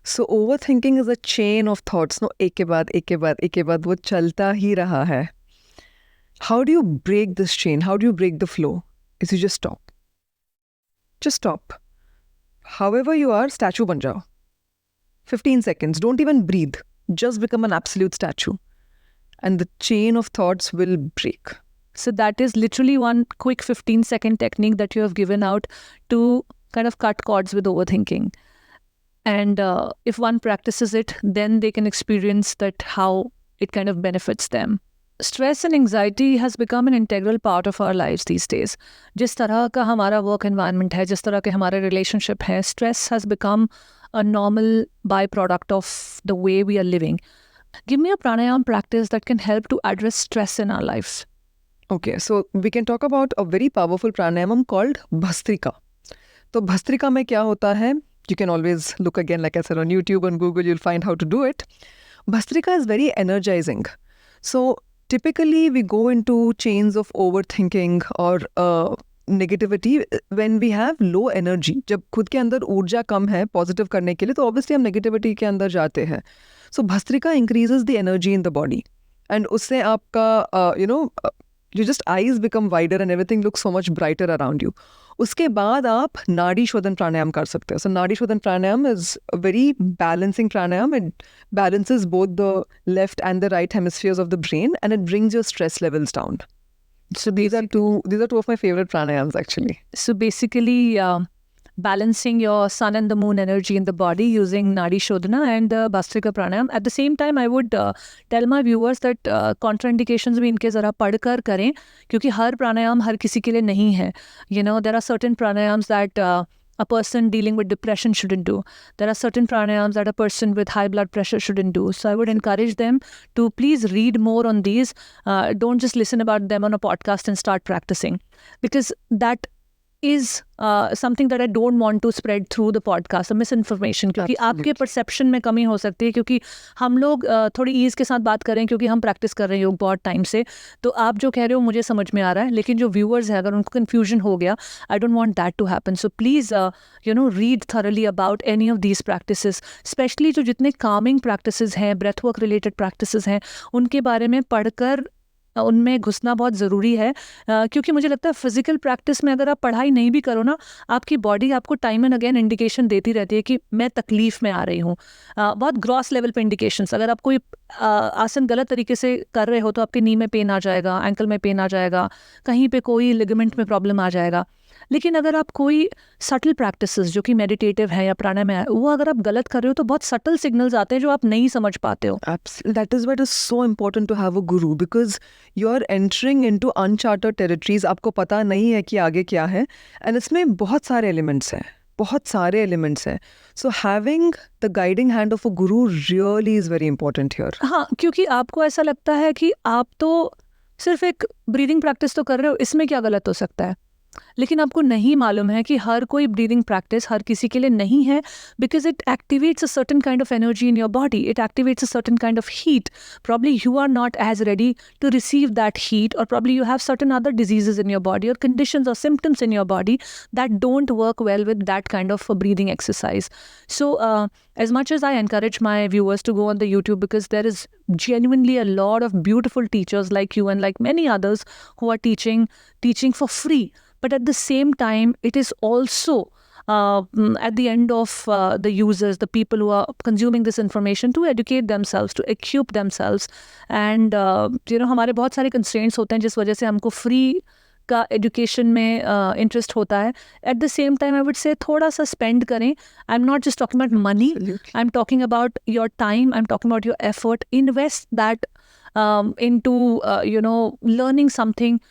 So overthinking is a chain of thoughts. No, एक के बाद एक के बाद एक के बाद वो चलता ही रहा है. How do you break this chain? How do you break the flow? Is you just stop. Just stop. However you are, statue बन जाओ. 15 seconds. Don't even breathe. Just become an absolute statue. And the chain of thoughts will break. So that is literally one quick 15-second technique that you have given out to kind of cut cords with overthinking. And if one practices it, then they can experience that how it kind of benefits them. Stress and anxiety has become an integral part of our lives these days. जिस तरह का हमारा work environment है, जिस तरह के हमारे relationship है, stress has become a normal byproduct of the way we are living. Give me a pranayam practice that can help to address stress in our lives. Okay, so we can talk about a very powerful pranayam called Bhastrika. तो Bhastrika में क्या होता है? You can always look again, like I said, on YouTube and Google, you'll find how to do it. Bhastrika is very energizing. So typically we go into chains of overthinking or negativity when we have low energy. जब खुद के अंदर ऊर्जा कम है positive करने के लिए, तो obviously हम negativity के अंदर जाते हैं. So Bhastrika increases the energy in the body. And उससे आपका, your just eyes become wider and everything looks so much brighter around you. उसके बाद आप नाड़ी शोधन प्राणायाम कर सकते हो. So नाड़ी शोधन प्राणायाम is a very balancing pranayam. It balances both the left and the right hemispheres of the brain and it brings your stress levels down. So these are two of my favorite pranayams actually. So basically balancing your sun and the moon energy in the body using Nadi Shodhana and Bhastrika Pranayam. At the same time, I would tell my viewers that contraindications भी इनके ज़रा पढ़कर करें क्योंकि हर प्राणायाम हर किसी के लिए नहीं है. There are certain pranayams that a person dealing with depression shouldn't do. There are certain pranayams that a person with high blood pressure shouldn't do. So I would encourage them to please read more on these. Don't just listen about them on a podcast and start practicing, because that is something that I don't want to spread through the podcast, a misinformation, क्योंकि आपके perception में कमी हो सकती है क्योंकि हम लोग थोड़ी ease के साथ बात करें क्योंकि हम practice कर रहे हैं योग बहुत time से. तो आप जो कह रहे हो मुझे समझ में आ रहा है, लेकिन जो viewers हैं अगर उनको confusion हो गया, I don't want that to happen. So please read thoroughly about any of these practices, especially जो जितने calming practices हैं, breathwork related practices हैं, उनके बारे में पढ़कर उनमें घुसना बहुत ज़रूरी है. क्योंकि मुझे लगता है फिजिकल प्रैक्टिस में अगर आप पढ़ाई नहीं भी करो ना, आपकी बॉडी आपको टाइम एंड अगेन इंडिकेशन देती रहती है कि मैं तकलीफ़ में आ रही हूँ. बहुत ग्रॉस लेवल पे इंडिकेशंस. अगर आप कोई आसन गलत तरीके से कर रहे हो तो आपके नी में पेन आ जाएगा, एंकल में पेन आ जाएगा, कहीं पे कोई लिगामेंट में प्रॉब्लम आ जाएगा. लेकिन अगर आप कोई सटल प्रैक्टिसेस जो कि मेडिटेटिव है या प्राणायाम है, वो अगर आप गलत कर रहे हो तो बहुत सटल सिग्नल्स आते हैं जो आप नहीं समझ पाते हो. That is why it is so important to have a guru, because you are entering into uncharted territories. आपको पता नहीं है कि आगे क्या है, and इसमें बहुत सारे elements हैं. So having the guiding hand of a guru really is very important here. हाँ, क्योंकि आपको ऐसा लगता है कि आप तो सिर्फ एक ब्रीदिंग प्रैक्टिस तो कर रहे हो, इसमें क्या गलत हो सकता है. लेकिन आपको नहीं मालूम है कि हर कोई ब्रीदिंग प्रैक्टिस हर किसी के लिए नहीं है, because it activates a certain kind of energy in your body, it activates a certain kind of heat. Probably you are not as ready to receive that heat, और probably you have certain other diseases in your body और conditions और symptoms in your body that don't work well with that kind of breathing exercise. So as much as I encourage my viewers to go on the YouTube, because there is genuinely a lot of beautiful teachers like you and like many others who are teaching for free. But at the same time, it is also at the end of the users, the people who are consuming this information, to educate themselves, to equip themselves. And हमारे बहुत सारे constraints होते हैं जिस वजह से हमको free का education में interest होता है. At the same time, I would say थोड़ा सा spend करें. I'm not just talking about money. Absolutely. I'm talking about your time. I'm talking about your effort. Invest that into learning something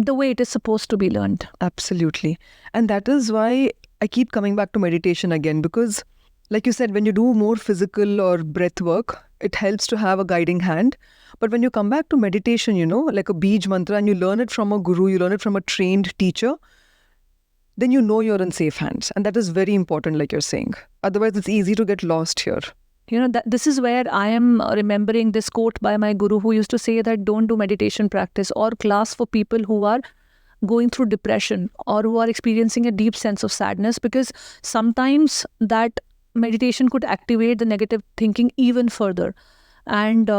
the way it is supposed to be learned. Absolutely. And that is why I keep coming back to meditation again, because like you said, when you do more physical or breath work, it helps to have a guiding hand. But when you come back to meditation, like a Bij mantra, and you learn it from a guru, you learn it from a trained teacher, then you know you're in safe hands. And that is very important, like you're saying. Otherwise, it's easy to get lost here. This is where I am remembering this quote by my guru, who used to say that don't do meditation practice or class for people who are going through depression or who are experiencing a deep sense of sadness, because sometimes that meditation could activate the negative thinking even further. And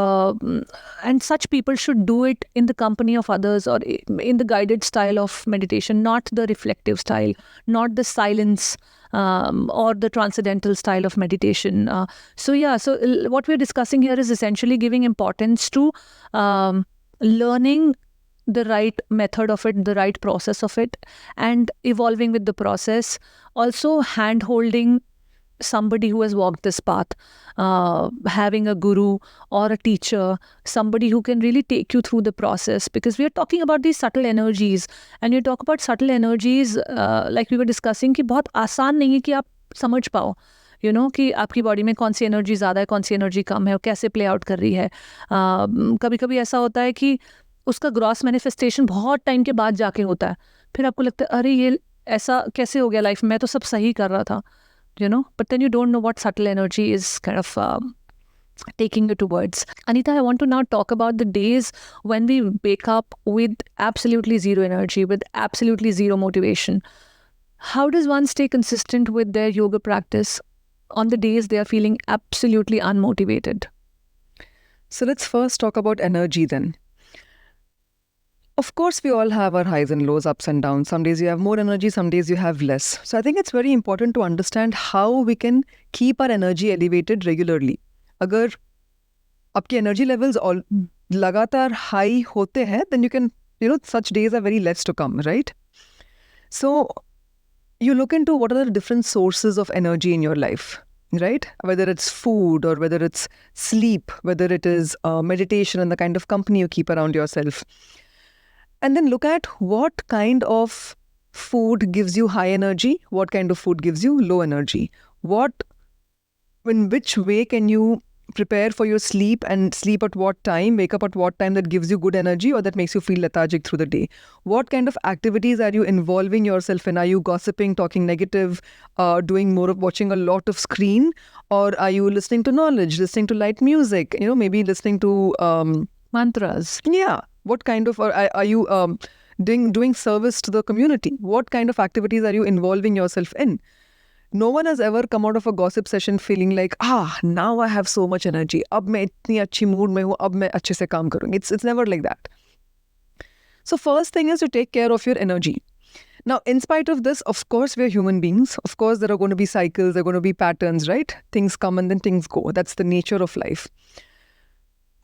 such people should do it in the company of others or in the guided style of meditation, not the reflective style, not the silence or the transcendental style of meditation. So what we're discussing here is essentially giving importance to learning the right method of it, the right process of it, and evolving with the process. Also hand-holding somebody who has walked this path, having a guru or a teacher, somebody who can really take you through the process, because we are talking about these subtle energies, and you talk about subtle energies like we were discussing कि बहुत आसान नहीं है कि आप समझ पाओ कि आपकी बॉडी में कौन सी एनर्जी ज़्यादा है, कौन सी एनर्जी कम है और कैसे प्ले आउट कर रही है. कभी कभी ऐसा होता है कि उसका ग्रॉस मैनिफेस्टेशन बहुत टाइम के बाद जाके होता है, फिर आपको लगता है अरे ये ऐसा कैसे हो गया लाइफ में, मैं तो सब सही कर रहा था. But then you don't know what subtle energy is kind of taking you towards. Anita, I want to now talk about the days when we wake up with absolutely zero energy, with absolutely zero motivation. How does one stay consistent with their yoga practice on the days they are feeling absolutely unmotivated? So let's first talk about energy then. Of course, we all have our highs and lows, ups and downs. Some days you have more energy, some days you have less. So I think it's very important to understand how we can keep our energy elevated regularly. अगर आपके energy levels all लगातार high होते हैं, then you can, such days are very less to come, right? So you look into what are the different sources of energy in your life, right? Whether it's food or whether it's sleep, whether it is meditation and the kind of company you keep around yourself. And then look at what kind of food gives you high energy, what kind of food gives you low energy. In which way can you prepare for your sleep and sleep at what time, wake up at what time that gives you good energy or that makes you feel lethargic through the day. What kind of activities are you involving yourself in? Are you gossiping, talking negative, doing more of watching a lot of screen? Or are you listening to knowledge, listening to light music, maybe listening to mantras? Yeah. What kind of, or are you doing service to the community? What kind of activities are you involving yourself in? No one has ever come out of a gossip session feeling like, now I have so much energy. Ab main itni achhi mood mein hu, ab main अच्छे से काम करूँगी. It's never like that. So first thing is to take care of your energy. Now, in spite of this, of course, we're human beings. Of course, there are going to be cycles, there are going to be patterns, right? Things come and then things go. That's the nature of life.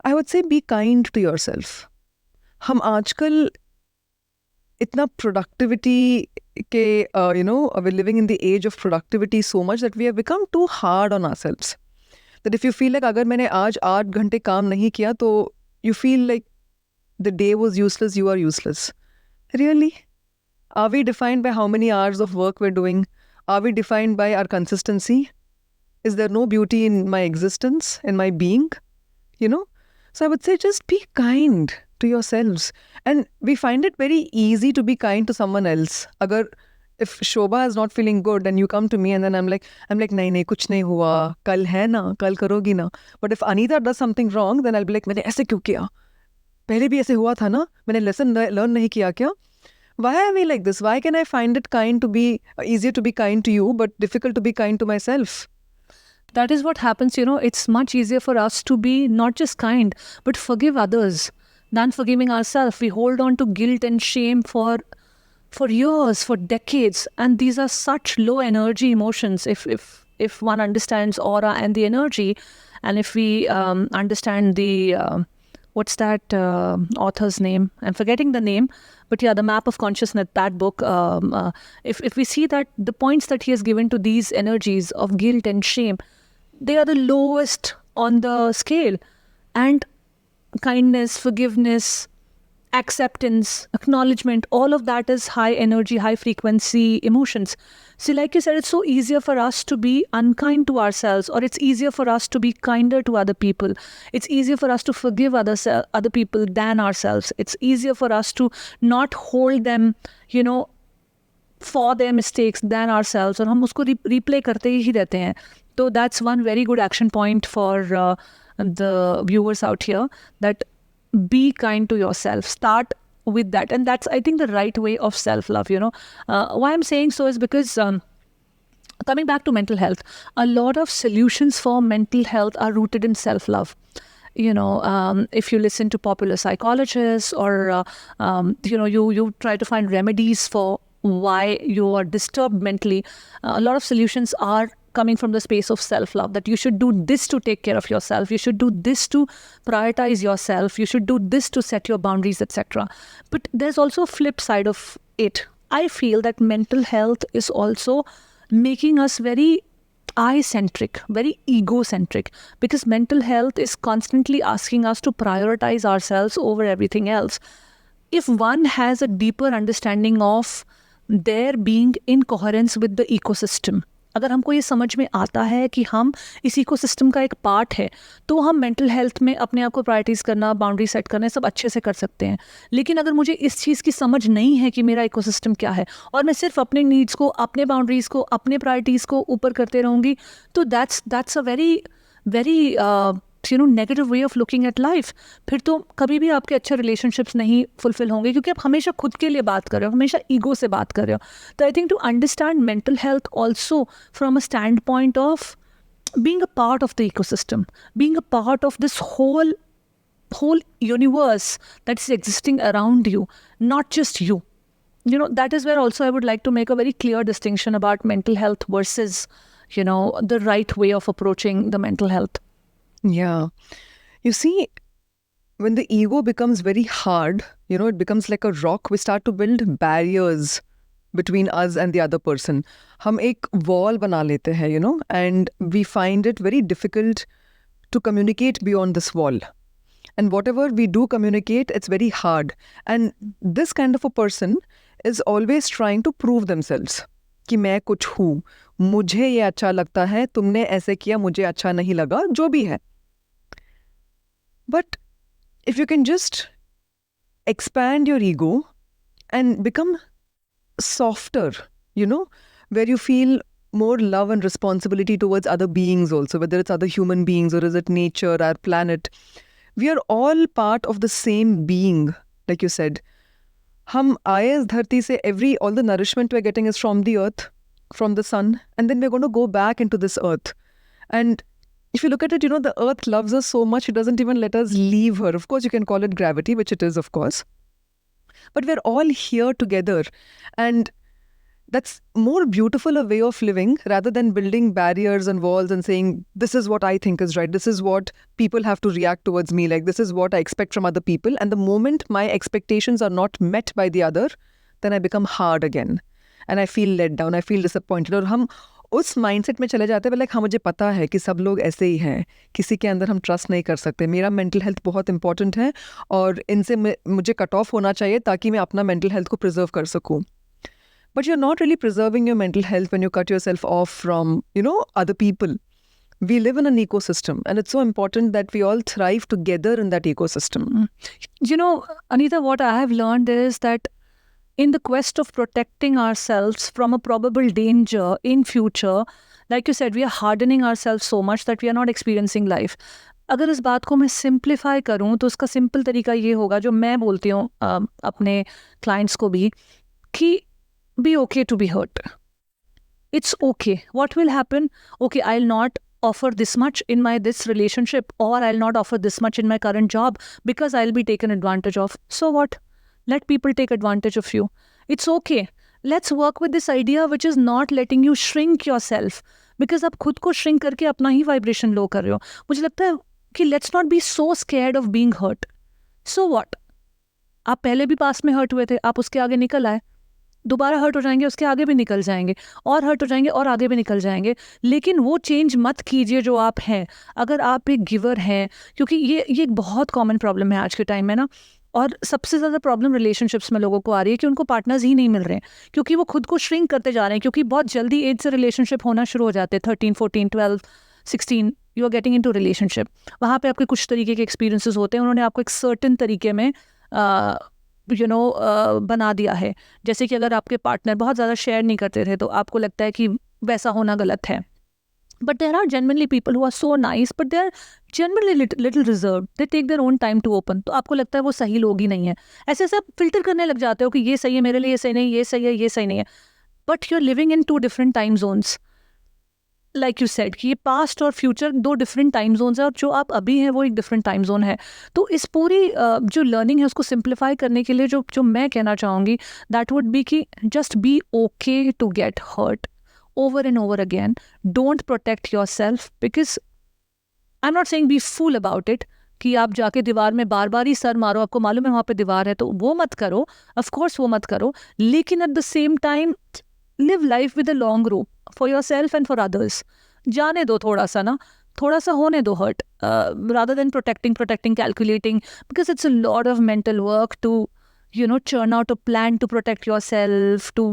I would say be kind to yourself. हम आजकल इतना productivity के, we're living in the age of productivity so much that we have become too hard on ourselves. That if you feel like अगर मैंने आज 8 घंटे काम नहीं किया तो you feel like the day was useless, you are useless. Really? Are we defined by how many hours of work we're doing? Are we defined by our consistency? Is there no beauty in my existence, in my being? So I would say just be kind to yourselves. And we find it very easy to be kind to someone else. If Shobha is not feeling good and you come to me and then I'm like, nahi, kuch nahi hua, kal hai na, kal karogi na. But if Anita does something wrong, then I'll be like, maine aise kyun kiya? Pehle bhi aise hua tha na? Maine lesson learn nahi kiya kya? Why are we like this? Why can I find it easier to be kind to you, but difficult to be kind to myself? That is what happens, it's much easier for us to be not just kind, but forgive others than forgiving ourselves. We hold on to guilt and shame for years, for decades. And these are such low energy emotions. If one understands aura and the energy, and if we understand the, what's that author's name? I'm forgetting the name. But yeah, The Map of Consciousness, that book, if we see that the points that he has given to these energies of guilt and shame, they are the lowest on the scale. And kindness, forgiveness, acceptance, acknowledgement, all of that is high energy, high frequency emotions. So, like you said, it's so easier for us to be unkind to ourselves, or it's easier for us to be kinder to other people. It's easier for us to forgive other people than ourselves. It's easier for us to not hold them, for their mistakes than ourselves. और हम उसको replay करते ही रहते हैं. So that's one very good action point for the viewers out here, that be kind to yourself. Start with that. And that's, I think, the right way of self-love. Why I'm saying so is because coming back to mental health, a lot of solutions for mental health are rooted in self-love. If you listen to popular psychologists, or you try to find remedies for why you are disturbed mentally, a lot of solutions are coming from the space of self-love, that you should do this to take care of yourself, you should do this to prioritize yourself, you should do this to set your boundaries, etc. But there's also a flip side of it. I feel that mental health is also making us very I-centric, very ego-centric, because mental health is constantly asking us to prioritize ourselves over everything else. If one has a deeper understanding of their being in coherence with the ecosystem, अगर हमको ये समझ में आता है कि हम इस इकोसिस्टम का एक पार्ट है, तो हम मेंटल हेल्थ में अपने आप को प्रायोरिटीज़ करना, बाउंड्री सेट करना, सब अच्छे से कर सकते हैं. लेकिन अगर मुझे इस चीज़ की समझ नहीं है कि मेरा इकोसिस्टम क्या है, और मैं सिर्फ अपने नीड्स को, अपने बाउंड्रीज़ को, अपने प्रायोरिटीज़ को ऊपर करते रहूँगी, तो that's a very negative way of looking at life. फिर तो कभी भी आपके अच्छे रिलेशनशिप्स नहीं फुलफिल होंगे, क्योंकि आप हमेशा खुद के लिए बात कर रहे हो, हमेशा ईगो से बात कर रहे हो. तो I think to understand mental health also from a standpoint of being a part of the ecosystem, being a part of this whole universe that's existing around you, not just you. That is where also I would like to make a very clear distinction about mental health versus, the right way of approaching the mental health. Yeah. You see, when the ego becomes very hard, it becomes like a rock, we start to build barriers between us and the other person. हम एक wall बना लेते हैं, and we find it very difficult to communicate beyond this wall. And whatever we do communicate, it's very hard. And this kind of a person is always trying to prove themselves. कि मैं कुछ हूँ, मुझे ये अच्छा लगता है, तुमने ऐसे किया, मुझे अच्छा नहीं लगा, जो भी है. But if you can just expand your ego and become softer, where you feel more love and responsibility towards other beings also, whether it's other human beings or is it nature, our planet. We are all part of the same being, like you said. हम आए इस धरती से, all the nourishment we're getting is from the earth, from the sun, and then we're going to go back into this earth. And if you look at it, the earth loves us so much, it doesn't even let us leave her. Of course, you can call it gravity, which it is, of course. But we're all here together. And that's more beautiful a way of living rather than building barriers and walls and saying, this is what I think is right. This is what people have to react towards me like. This is what I expect from other people. And the moment my expectations are not met by the other, then I become hard again. And I feel let down. I feel disappointed. और हम उस mindset में चले जाते हैं, like हाँ मुझे पता है कि सब लोग ऐसे ही हैं, किसी के अंदर हम ट्रस्ट नहीं कर सकते, मेरा मेंटल हेल्थ बहुत इंपॉर्टेंट है और इनसे मुझे कट ऑफ होना चाहिए ताकि मैं अपना मेंटल हेल्थ को प्रिजर्व कर सकूँ. But you're not really preserving your mental health when you cut yourself off from, other people. We live in an ecosystem, and it's so important that we all thrive together in that ecosystem. Anita, what I have learned is that in the quest of protecting ourselves from a probable danger in future, like you said, we are hardening ourselves so much that we are not experiencing life. अगर इस बात को मैं simplify करूँ तो उसका simple तरीका ये होगा, जो मैं बोलती हूँ अपने क्लाइंट्स को भी, कि be okay to be hurt. It's okay. What will happen? Okay, I'll not offer this much in this relationship, or I'll not offer this much in my current job because I'll be taken advantage of. So what? Let people take advantage of you. It's okay. Let's work with this idea which is not letting you shrink yourself, because आप खुद को shrink करके अपना ही vibration low कर रहे हो. मुझे लगता है कि let's not be so scared of being hurt. So what? आप पहले भी पास में hurt हुए थे, आप उसके आगे निकल आए, दोबारा हर्ट हो जाएंगे, उसके आगे भी निकल जाएंगे, और हर्ट हो जाएंगे और आगे भी निकल जाएंगे. लेकिन वो चेंज मत कीजिए जो आप हैं. अगर आप एक गिवर हैं, क्योंकि ये एक बहुत कॉमन प्रॉब्लम है आज के टाइम में ना, और सबसे ज़्यादा प्रॉब्लम रिलेशनशिप्स में लोगों को आ रही है कि उनको पार्टनर्स ही नहीं मिल रहे हैं, क्योंकि वो खुद को श्रिंक करते जा रहे हैं, क्योंकि बहुत जल्दी एज से रिलेशनशिप होना शुरू हो जाते हैं, 13, 14, 12, 16 you are getting into relationship. वहाँ पे आपके कुछ तरीके के एक्सपीरियंसेस होते हैं, उन्होंने आपको एक सर्टेन तरीके में बना दिया है। जैसे कि अगर आपके पार्टनर बहुत ज़्यादा शेयर नहीं करते थे तो आपको लगता है कि वैसा होना गलत है। But there are genuinely people who are so nice, but they are generally little reserved. They take their own time to open. तो आपको लगता है वो सही लोग ही नहीं है। ऐसे ऐसे आप फिल्टर करने लग जाते हो कि ये सही है मेरे लिए, ये सही नहीं, ये सही है, ये सही नहीं है। But you're living in 2 different time zones. Like you said कि ये पास्ट और फ्यूचर 2 डिफरेंट टाइम जोन्स है, और जो आप अभी हैं वो एक डिफरेंट टाइम जोन है। तो इस पूरी जो लर्निंग है उसको सिंप्लीफाई करने के लिए जो मैं कहना चाहूँगी, दैट वुड बी कि just be okay to get hurt over and over again. Don't protect yourself, because I'm not saying be fool about it कि आप जाके दीवार में बार बार ही सर मारो, आपको मालूम है वहाँ पे दीवार है, तो वो मत करो, of course वो मत करो, लेकिन at the same time live life with a long rope for yourself and for others. जाने दो थोड़ा सा ना, थोड़ा सा होने दो hurt, rather than protecting, calculating, because it's a lot of mental work to churn out a plan to protect yourself, to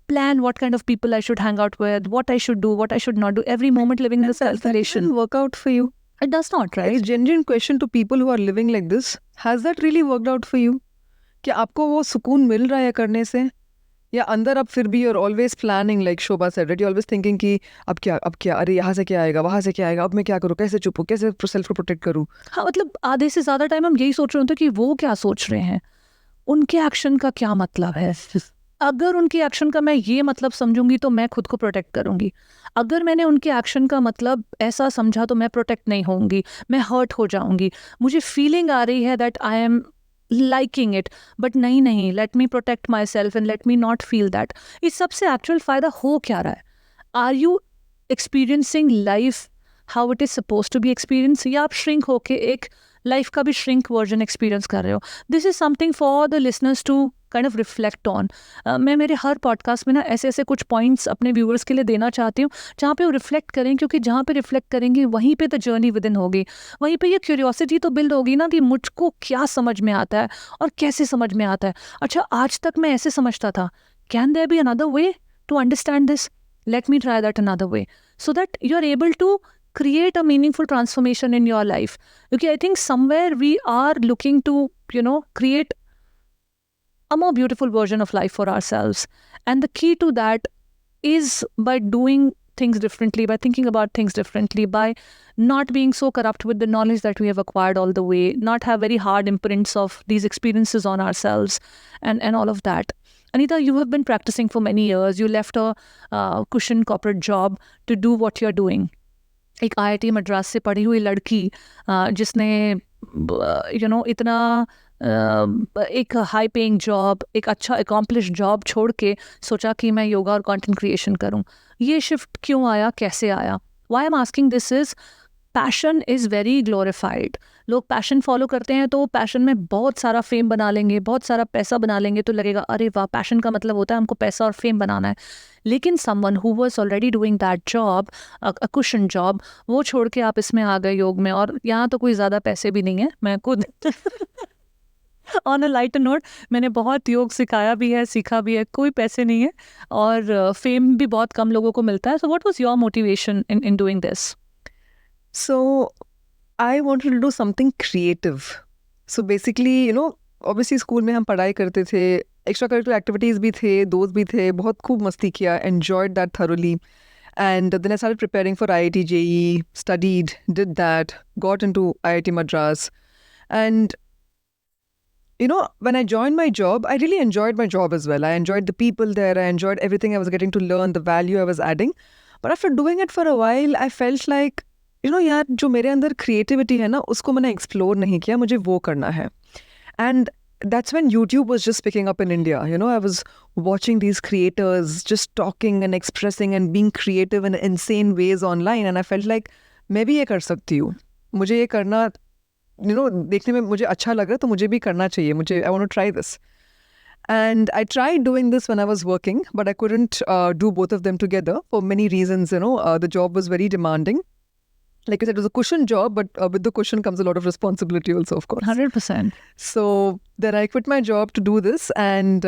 plan what kind of people I should hang out with, what I should do, what I should not do, every moment living in this calculation. Work out for you. It does not, right? It's a genuine question to people who are living like this. Has that really worked out for you? क्या आपको वो सुकून मिल रहा है करने से, या अंदर आप फिर भी you're always planning, like Shobha said, right? You're always thinking कि अब क्या, अरे यहाँ से क्या आएगा, वहाँ से क्या आएगा, अब मैं क्या करूँ, कैसे चुप हूँ, कैसे सेल्फ को प्रोटेक्ट करूँ। हाँ, मतलब आधे से ज़्यादा टाइम हम यही सोच रहे होते हैं कि वो क्या सोच रहे हैं, उनके एक्शन का क्या मतलब है। अगर उनके एक्शन का मैं ये मतलब समझूंगी तो मैं खुद को प्रोटेक्ट करूंगी। अगर मैंने उनके एक्शन का मतलब ऐसा समझा तो मैं प्रोटेक्ट नहीं होंगी, मैं हर्ट हो जाऊंगी। मुझे फीलिंग आ रही है that I am liking it, but नहीं, let me protect my self and let me not feel that. इस सबसे एक्चुअल फ़ायदा हो क्या रहा है? Are you experiencing life how it is suppose to be experience, या आप श्रिंक होके एक लाइफ का भी श्रिंक वर्जन एक्सपीरियंस कर रहे हो? This is something for the listeners to kind of reflect on. मैं मेरे हर पॉडकास्ट में ना ऐसे कुछ पॉइंट्स अपने व्यूअर्स के लिए देना चाहती हूँ जहाँ पे वो रिफ्लेक्ट करें, क्योंकि जहाँ पे रिफ्लेक्ट करेंगे वहीं पे द जर्नी विद इन होगी, वहीं पे ये क्यूरियोसिटी तो बिल्ड होगी ना कि मुझको क्या समझ में आता है और कैसे समझ में आता है। अच्छा, आज तक मैं ऐसे समझता था, can there be another way to understand this? Let me try that another way, so that you are able to create a meaningful transformation in your life. Okay, I think somewhere we are looking to, create a more beautiful version of life for ourselves. And the key to that is by doing things differently, by thinking about things differently, by not being so corrupt with the knowledge that we have acquired all the way, not have very hard imprints of these experiences on ourselves, and all of that. Anita, you have been practicing for many years. You left a cushion corporate job to do what you're doing. एक IIT Madras से पढ़ी हुई लड़की जिसने इतना एक high paying job, एक अच्छा अकॉम्प्लिश जॉब छोड़ के सोचा कि मैं योगा और कंटेंट क्रिएशन करूं। ये शिफ्ट क्यों आया, कैसे आया? Why I am asking this is passion is very glorified. लोग पैशन फॉलो करते हैं तो पैशन में बहुत सारा फेम बना लेंगे, बहुत सारा पैसा बना लेंगे, तो लगेगा अरे वाह, पैशन का मतलब होता है हमको पैसा और फेम बनाना है। लेकिन someone who was already doing that job, a cushion job, वो छोड़ के आप इसमें आ गए योग में, और यहाँ तो कोई ज़्यादा पैसे भी नहीं है। मैं खुद ऑन अ लाइटर नोट, मैंने बहुत योग सिखाया भी है, सीखा भी है, कोई पैसे नहीं है, और फेम भी बहुत कम लोगों को मिलता है। So what was your motivation in doing this? So I wanted to do something creative. So basically, obviously school में हम पढ़ाई करते थे, extra curricular activities भी थे, दोस्त भी थे, बहुत खूब मस्ती किया, enjoyed that thoroughly. And then I started preparing for IIT JEE, studied, did that, got into IIT Madras. And when I joined my job, I really enjoyed my job as well. I enjoyed the people there. I enjoyed everything I was getting to learn, the value I was adding. But after doing it for a while, I felt like, यार जो मेरे अंदर creativity है ना, उसको मैंने explore नहीं किया, मुझे वो करना है. And that's when YouTube was just picking up in India. I was watching these creators just talking and expressing and being creative in insane ways online. And I felt like, मैं भी ये कर सकती हूँ. मुझे ये करना, देखने में मुझे अच्छा लग रहा है, तो मुझे भी करना चाहिए. I want to try this. And I tried doing this when I was working, but I couldn't do both of them together for many reasons. The job was very demanding. like you said, it was a cushion job, but with the cushion comes a lot of responsibility also, of course. 100%. So then I quit my job to do this, and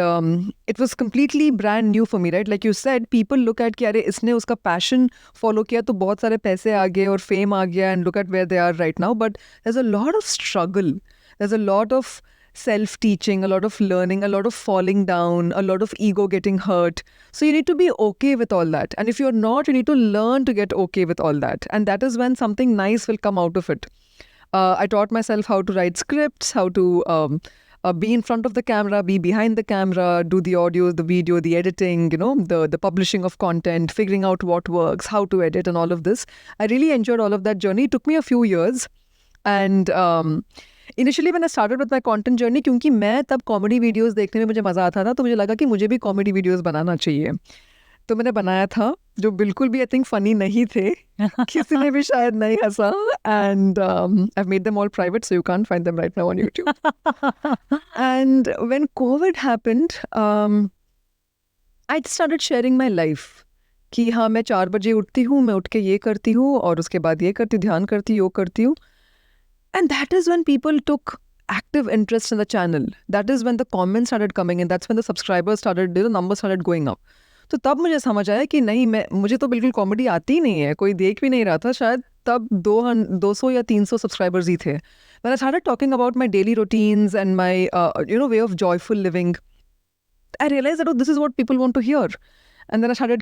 it was completely brand new for me, right? Like you said, people look at कि अरे इसने उसका passion follow किया तो बहुत सारे पैसे आ गए और fame आ गया, and look at where they are right now. But there's a lot of struggle. There's a lot of self-teaching, a lot of learning, a lot of falling down, a lot of ego getting hurt. So you need to be okay with all that. And if you're not, you need to learn to get okay with all that. And that is when something nice will come out of it. I taught myself how to write scripts, how to be in front of the camera, be behind the camera, do the audio, the video, the editing, the publishing of content, figuring out what works, how to edit and all of this. I really enjoyed all of that journey. It took me a few years. And initially मैंने started with my content journey क्योंकि मैं तब comedy videos देखने में मुझे मज़ा आता था, तो मुझे लगा कि मुझे भी कॉमेडी वीडियोस बनाना चाहिए. तो मैंने बनाया था जो बिल्कुल भी आई थिंक फ़नी नहीं थे, किसी ने भी शायद नहीं हंसा. And I made them all private so you can't find them right now on YouTube. And when COVID happened I started sharing my life कि हाँ मैं 4 बजे उठती हूँ, मैं उठ के ये करती हूँ और उसके बाद ये करती, ध्यान करती, योग करती हूँ. And that is when people took active interest in the channel. That is when the comments started coming in. That's when the subscribers started, the numbers started going up. तो तब मुझे समझ आया कि नहीं, मुझे तो बिल्कुल कॉमेडी आती ही नहीं है, कोई देख भी नहीं रहा था. शायद तब 200 या 300 सब्सक्राइबर्स ही थे. When I started talking about my daily routines and my way of joyful living, I realized that this is what people want to hear. And then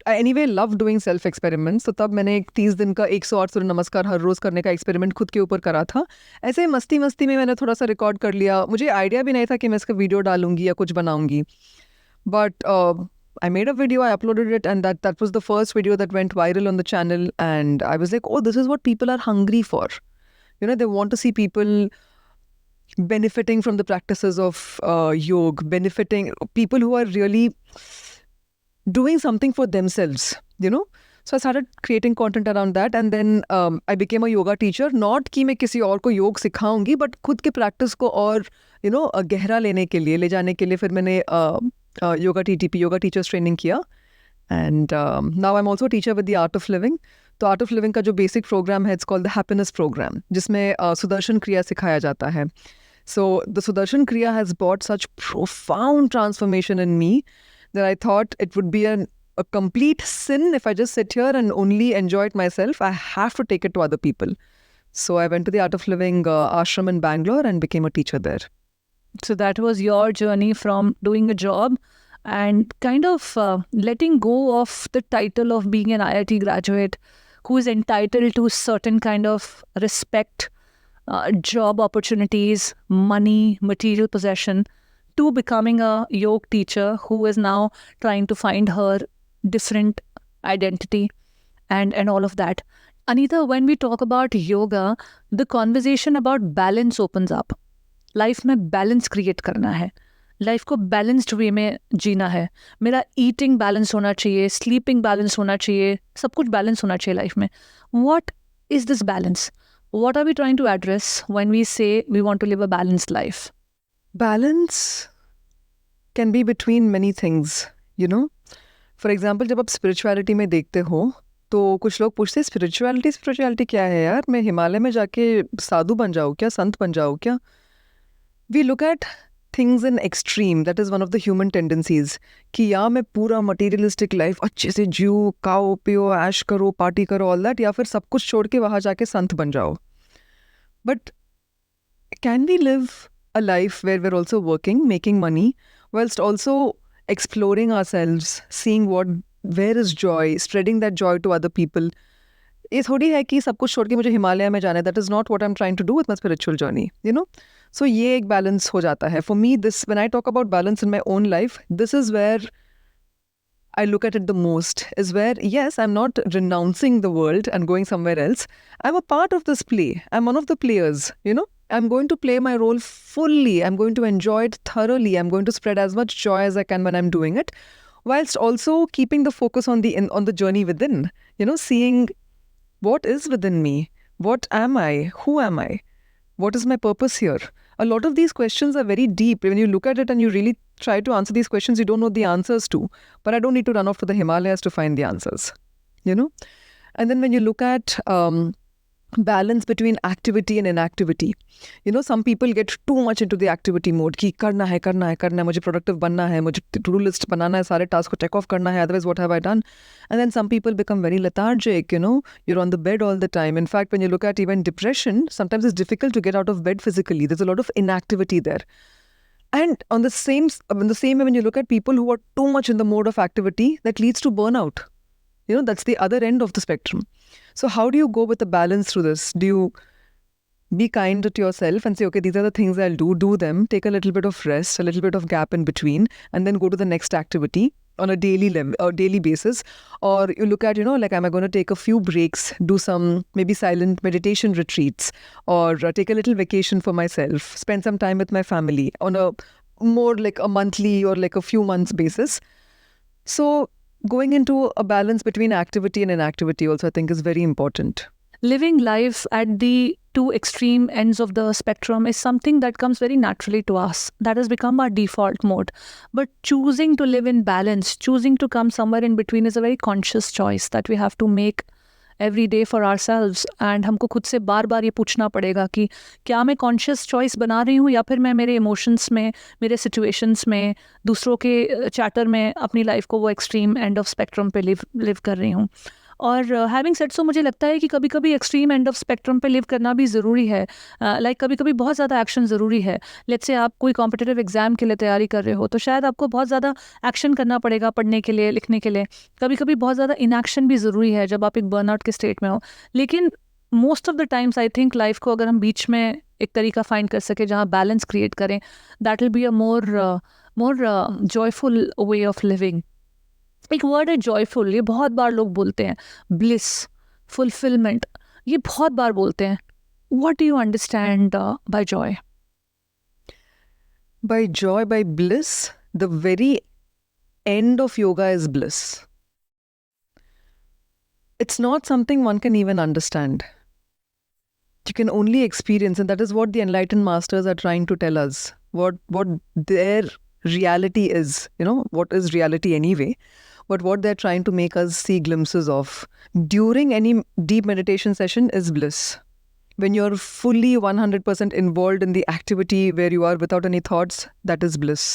I anyway love doing self experiments. तो तब मैंने एक 30 दिन का 108 सूर्य नमस्कार हर रोज करने का experiment खुद के ऊपर करा था. ऐसे मस्ती मस्ती में मैंने थोड़ा सा रिकॉर्ड कर लिया. मुझे आइडिया भी नहीं था कि मैं इसका वीडियो डालूंगी या कुछ बनाऊंगी. But I made a video, I uploaded it, and that was the first video that went viral on the channel. And I was like, oh, this is what people are hungry for. They want to see people benefiting from the practices of yoga, benefiting people who are really doing something for themselves, So I started creating content around that, and then I became a yoga teacher. Not कि मैं किसी और को योग सिखाऊंगी, but खुद के practice को और गहरा लेने के लिए, ले जाने के लिए फिर मैंने yoga TTP, yoga teachers training किया. And now I'm also a teacher with the Art of Living. तो Art of Living का जो basic program है, it's called the Happiness Program, जिसमें सुदर्शन क्रिया सिखाया जाता है. So the Sudarshan Kriya has brought such profound transformation in me that I thought it would be a complete sin if I just sit here and only enjoy it myself. I have to take it to other people. So I went to the Art of Living ashram in Bangalore and became a teacher there. So that was your journey from doing a job and kind of letting go of the title of being an IIT graduate who is entitled to certain kind of respect, job opportunities, money, material possession, to becoming a yoga teacher who is now trying to find her different identity and all of that. Anita, when we talk about yoga, the conversation about balance opens up. Life में balance create करना है, life को balanced way में जीना है. मेरा eating balance होना चाहिए, sleeping balance होना चाहिए, सब कुछ बैलेंस होना चाहिए लाइफ में. What is this balance? What are we trying to address when we say we want to live a balanced life? Balance can be between many things, For example, जब आप spirituality में देखते हो तो कुछ लोग पूछते हैं spirituality क्या है यार, मैं हिमालय में जाके साधु बन जाऊँ क्या, संत बन जाऊँ क्या? We look at things in extreme. That is one of the human tendencies. कि या मैं पूरा materialistic life अच्छे से जियो, खाओ पियो, ऐश करो, पार्टी करो, all that, या फिर सब कुछ छोड़ के वहाँ जाके संत बन जाओ. But can we live a life where we're also working, making money, whilst also exploring ourselves, seeing where is joy, spreading that joy to other people? ये थोड़ी है कि सब कुछ छोड़ के मुझे हिमालय में जाना है. That is not what I'm trying to do with my spiritual journey, So ये एक balance हो जाता है. For me, when I talk about balance in my own life, this is where I look at it the most, is where, yes, I'm not renouncing the world and going somewhere else. I'm a part of this play. I'm one of the players, I'm going to play my role fully. I'm going to enjoy it thoroughly. I'm going to spread as much joy as I can when I'm doing it, whilst also keeping the focus on the journey within, seeing what is within me, what am I, who am I, what is my purpose here? A lot of these questions are very deep. When you look at it and you really try to answer these questions, you don't know the answers to. But I don't need to run off to the Himalayas to find the answers, And then when you look at balance between activity and inactivity. You know, some people get too much into the activity mode कि करना है, मुझे productive बनना है, मुझे to-do list बनाना है, सारे task को check off करना है, otherwise what have I done? And then some people become very lethargic, you know, you're on the bed all the time. In fact, when you look at even depression, sometimes it's difficult to get out of bed physically. There's a lot of inactivity there. And in the same way, when you look at people who are too much in the mode of activity, that leads to burnout. You know, that's the other end of the spectrum. So how do you go with a balance through this? Do you be kind to yourself and say, okay, these are the things I'll do them, take a little bit of rest, a little bit of gap in between, and then go to the next activity on a daily level or daily basis? Or you look at, you know, like, am I going to take a few breaks, do some maybe silent meditation retreats, or take a little vacation for myself, spend some time with my family on a more like a monthly or like a few months basis? So going into a balance between activity and inactivity also, I think, is very important. Living life at the two extreme ends of the spectrum is something that comes very naturally to us. That has become our default mode. But choosing to live in balance, choosing to come somewhere in between is a very conscious choice that we have to make every day for ourselves. And हमको खुद से बार बार ये पूछना पड़ेगा कि क्या मैं conscious choice बना रही हूँ या फिर मैं मेरे emotions में, मेरे situations में, दूसरों के chatter में अपनी life को वो extreme end of spectrum पे live कर रही हूँ. और हैविंग सेड सो मुझे लगता है कि कभी कभी एक्सट्रीम एंड ऑफ स्पेक्ट्रम पे लिव करना भी ज़रूरी है. लाइक कभी कभी बहुत ज़्यादा एक्शन ज़रूरी है. लेट्स से आप कोई कॉम्पिटिटिव एग्जाम के लिए तैयारी कर रहे हो तो शायद आपको बहुत ज़्यादा एक्शन करना पड़ेगा पढ़ने के लिए, लिखने के लिए. कभी कभी बहुत ज़्यादा इनएक्शन भी ज़रूरी है जब आप एक बर्नआउट के स्टेट में हो. लेकिन most of the times I think life को अगर हम बीच में एक तरीका फाइंड कर सके जहाँ बैलेंस क्रिएट करें, that will be a more joyful way of living. एक वर्ड है जॉयफुल, ये बहुत बार लोग बोलते हैं. ब्लिस, फुलफिलमेंट, ये बहुत बार बोलते हैं. What do you understand by Joy? By joy, by bliss, the very end of yoga is bliss. It's not something one can even understand. You can only experience, and that is what the enlightened masters are trying to tell us. What their reality is, you know, what is reality anyway, but what they're trying to make us see glimpses of during any deep meditation session is bliss. When you're fully 100% involved in the activity where you are without any thoughts, that is bliss.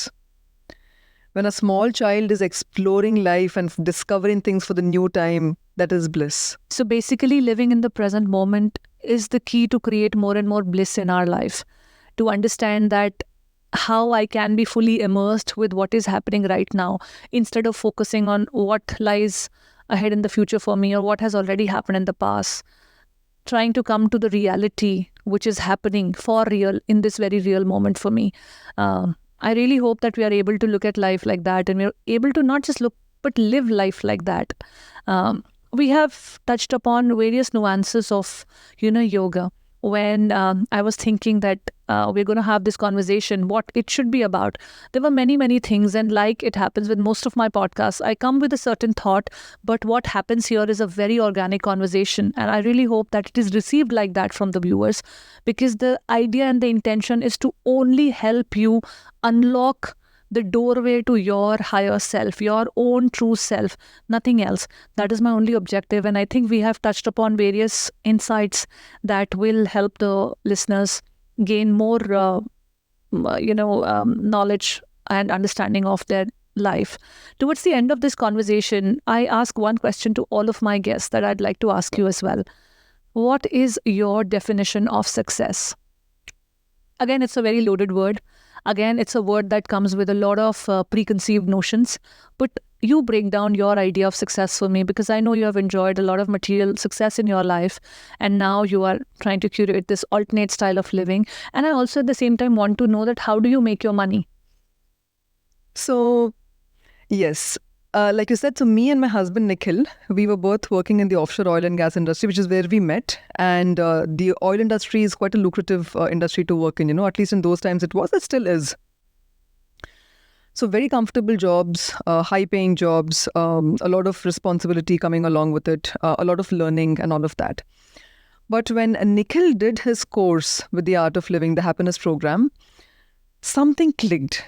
When a small child is exploring life and discovering things for the new time, that is bliss. So basically living in the present moment is the key to create more and more bliss in our life. To understand that how I can be fully immersed with what is happening right now instead of focusing on what lies ahead in the future for me or what has already happened in the past. Trying to come to the reality which is happening for real in this very real moment for me. I really hope that we are able to look at life like that and we're able to not just look but live life like that. We have touched upon various nuances of, you know, yoga. When I was thinking that we're going to have this conversation, what it should be about, there were many, many things. And like it happens with most of my podcasts, I come with a certain thought, but what happens here is a very organic conversation. And I really hope that it is received like that from the viewers, because the idea and the intention is to only help you unlock the doorway to your higher self, your own true self, nothing else. That is my only objective. And I think we have touched upon various insights that will help the listeners gain more, knowledge and understanding of their life. Towards the end of this conversation, I ask one question to all of my guests that I'd like to ask you as well. What is your definition of success? Again, it's a very loaded word. Again, it's a word that comes with a lot of preconceived notions. But you break down your idea of success for me, because I know you have enjoyed a lot of material success in your life. And now you are trying to curate this alternate style of living. And I also at the same time want to know that how do you make your money? So, yes. Like you said, so me and my husband, Nikhil, we were both working in the offshore oil and gas industry, which is where we met. And the oil industry is quite a lucrative industry to work in, you know, at least in those times it was, it still is. So very comfortable jobs, high-paying jobs, a lot of responsibility coming along with it, a lot of learning and all of that. But when Nikhil did his course with the Art of Living, the Happiness Program, something clicked.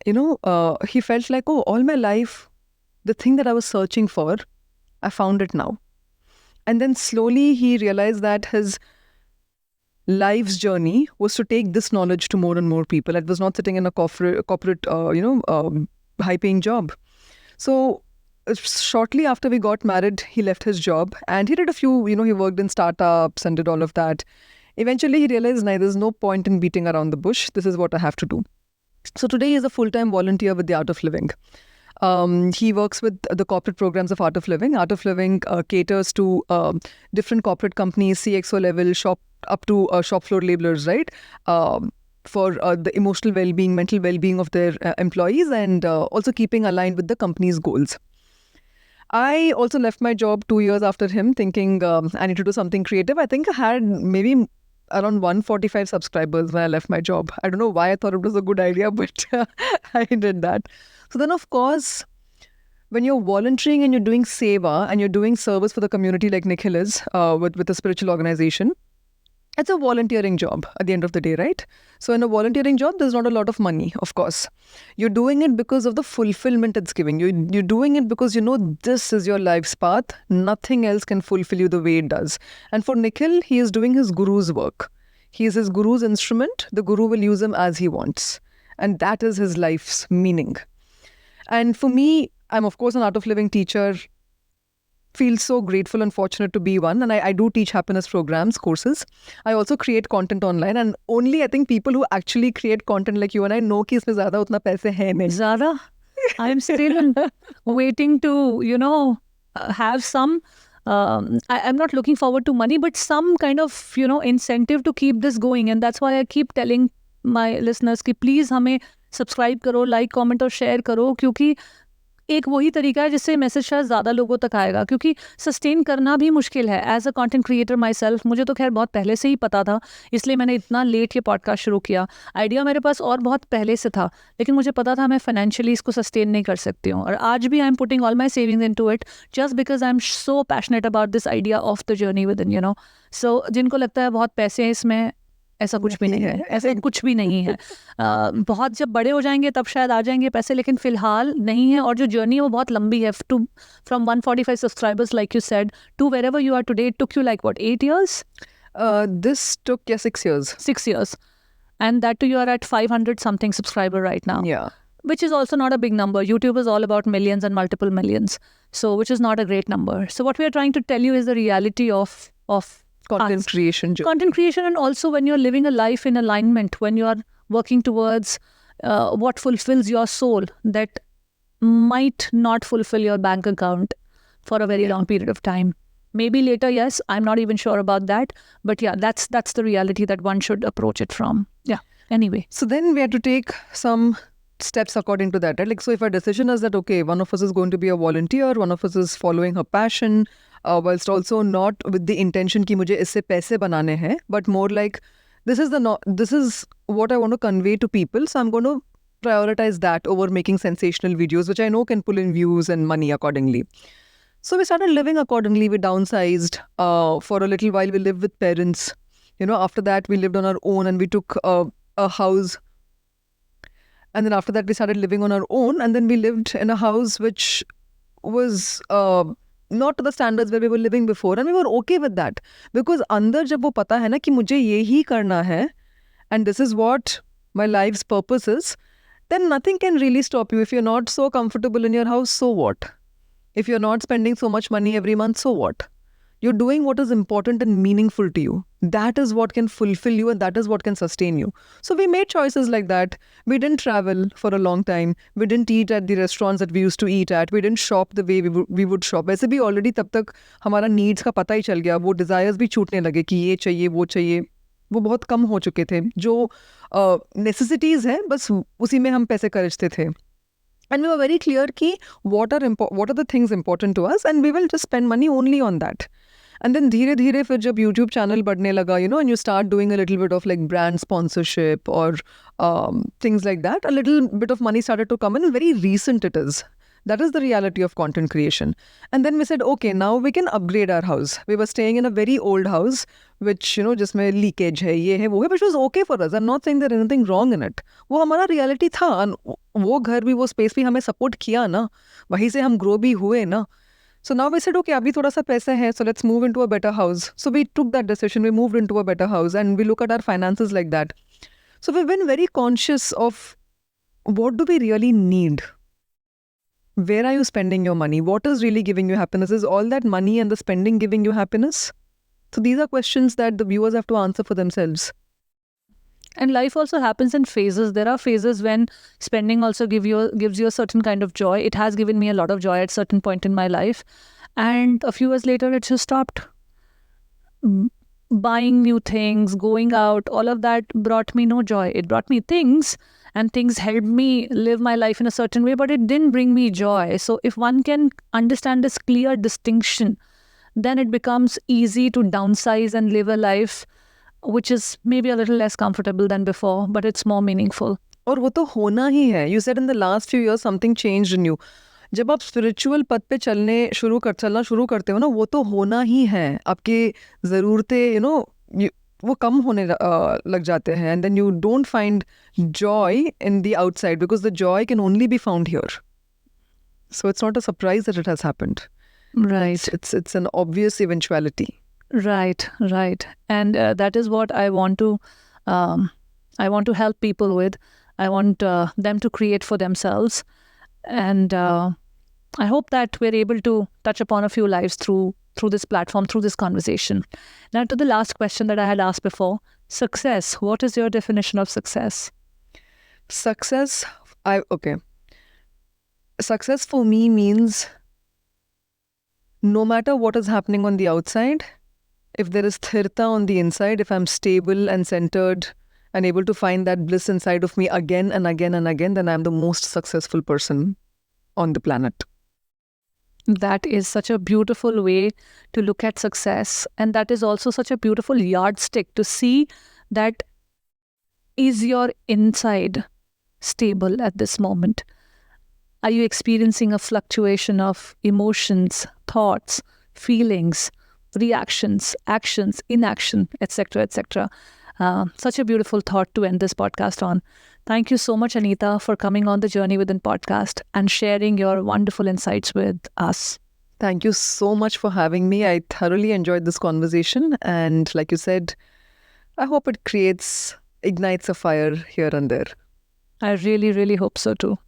You know, he felt like, oh, all my life, the thing that I was searching for, I found it now. And then slowly he realized that his life's journey was to take this knowledge to more and more people. It was not sitting in a corporate high-paying job. So shortly after we got married, he left his job and he did a few, he worked in startups and did all of that. Eventually, he realized, there's no point in beating around the bush. This is what I have to do. So today, he is a full-time volunteer with the Art of Living. He works with the corporate programs of Art of Living. Art of Living caters to different corporate companies, CXO level, up to shop floor labelers, right? For the emotional well-being, mental well-being of their employees, and also keeping aligned with the company's goals. I also left my job 2 years after him, thinking I need to do something creative. I think I had maybe around 145 subscribers when I left my job. I don't know why I thought it was a good idea, but I did that. So then, of course, when you're volunteering and you're doing seva and you're doing service for the community like Nikhil is with a spiritual organization, it's a volunteering job at the end of the day, right? So in a volunteering job, there's not a lot of money, of course. You're doing it because of the fulfillment it's giving. You're doing it because you know this is your life's path. Nothing else can fulfill you the way it does. And for Nikhil, he is doing his guru's work. He is his guru's instrument. The guru will use him as he wants. And that is his life's meaning. And for me, I'm of course an Art of Living teacher. Feel so grateful and fortunate to be one. And I do teach happiness programs, courses. I also create content online. And only I think people who actually create content like you and I know कि इसमें ज़्यादा उतना पैसे हैं नहीं. Zara, I'm still waiting to, have some, I'm not looking forward to money, but some kind of, incentive to keep this going. And that's why I keep telling my listeners कि please हमें subscribe करो, like, comment और share करो, क्योंकि एक वही तरीका है जिससे मैसेज शायद ज़्यादा लोगों तक आएगा, क्योंकि सस्टेन करना भी मुश्किल है. As a content creator myself, मुझे तो खैर बहुत पहले से ही पता था, इसलिए मैंने इतना लेट ये पॉडकास्ट शुरू किया. आइडिया मेरे पास और बहुत पहले से था, लेकिन मुझे पता था मैं फाइनेंशियली इसको सस्टेन नहीं कर सकती हूँ. और आज भी I am putting all my savings into it just because I am so passionate about this idea of the journey within. So जिनको लगता है बहुत पैसे हैं इसमें, ऐसा कुछ भी नहीं है. ऐसा कुछ भी नहीं है. बहुत जब बड़े हो जाएंगे तब शायद आ जाएंगे पैसे, लेकिन फिलहाल नहीं है. और जो जर्नी है वो बहुत लंबी है. From 145 subscribers like you said to wherever you are today, it took you like what, 8 years? This took 6 years. 6 years. And that too, you are at 500 something subscriber right now. Yeah. Which is also not a big number. YouTube is all about millions and multiple millions. So which is not a great number. So what we are trying to tell you is the reality of Content creation. Content creation, and also when you're living a life in alignment, when you are working towards what fulfills your soul, that might not fulfill your bank account for a very long period of time. Maybe later, yes, I'm not even sure about that. But yeah, that's the reality that one should approach it from. Yeah, anyway. So then we had to take some steps according to that, right? Like, so if our decision is that, okay, one of us is going to be a volunteer, one of us is following her passion, whilst also not with the intention कि मुझे इससे पैसे बनाने हैं, but more like this is what I want to convey to people, so I'm going to prioritize that over making sensational videos, which I know can pull in views and money accordingly. So we started living accordingly. We downsized. For a little while, we lived with parents. After that, we lived on our own and we took a house. And then after that, we started living on our own. And then we lived in a house which was not to the standards where we were living before, and we were okay with that, because अंदर जब वो पता है ना कि मुझे ये ही करना है, and this is what my life's purpose is, then nothing can really stop you. If you're not so comfortable in your house, so what? If you're not spending so much money every month, so what? You're doing what is important and meaningful to you. That is what can fulfill you, and that is what can sustain you. So we made choices like that. We didn't travel for a long time. We didn't eat at the restaurants that we used to eat at. We didn't shop the way we would shop. वैसे भी already तब तक हमारा needs का पता ही चल गया. वो desires भी छूटने लगे कि ये चाहिए, वो चाहिए. वो बहुत कम हो चुके थे. जो necessities हैं, बस उसी में हम पैसे खर्चते थे. And we were very clear कि what are the things important to us, and we will just spend money only on that. And then धीरे धीरे फिर जब YouTube channel बढ़ने लगा, and you start doing a little bit of like brand sponsorship or things like that, a little bit of money started to come in, and very recent it is. That is the reality of content creation. And then we said, okay, now we can upgrade our house. We were staying in a very old house, which, जिसमें leakage है, ये है, वो है, which was okay for us. I'm not saying there's anything wrong in it. वो हमारा reality था. वो घर भी, वो space भी हमें support किया ना. वहीं से हम grow भी हुए ना. So now we said, okay, abhi thoda sa paisa hai, so let's move into a better house. So we took that decision, we moved into a better house, and we look at our finances like that. So we've been very conscious of what do we really need? Where are you spending your money? What is really giving you happiness? Is all that money and the spending giving you happiness? So these are questions that the viewers have to answer for themselves. And life also happens in phases. There are phases when spending also gives you a certain kind of joy. It has given me a lot of joy at a certain point in my life. And a few years later, it just stopped. Buying new things, going out, all of that brought me no joy. It brought me things, and things helped me live my life in a certain way, but it didn't bring me joy. So if one can understand this clear distinction, then it becomes easy to downsize and live a life which is maybe a little less comfortable than before, but it's more meaningful. और वो तो होना ही है. You said in the last few years something changed in you. जब आप spiritual पथ पे चलना शुरू करते हो ना, वो तो होना ही है. आपकी ज़रूरतें वो कम होने लग जाते हैं, and then you don't find joy in the outside because the joy can only be found here. So it's not a surprise that it has happened. Right. It's an obvious eventuality. Right. And that is what I want to help people with. I want them to create for themselves. And I hope that we're able to touch upon a few lives through this platform, through this conversation. Now to the last question that I had asked before, success. What is your definition of success? Success for me means no matter what is happening on the outside, if there is sthirta on the inside, if I'm stable and centered and able to find that bliss inside of me again and again and again, then I'm the most successful person on the planet. That is such a beautiful way to look at success. And that is also such a beautiful yardstick to see that is your inside stable at this moment? Are you experiencing a fluctuation of emotions, thoughts, feelings, reactions, actions, inaction, etc., etc.? Such a beautiful thought to end this podcast on. Thank you so much, Anita, for coming on the Journey Within podcast and sharing your wonderful insights with us. Thank you so much for having me. I thoroughly enjoyed this conversation. And like you said, I hope it ignites a fire here and there. I really, really hope so too.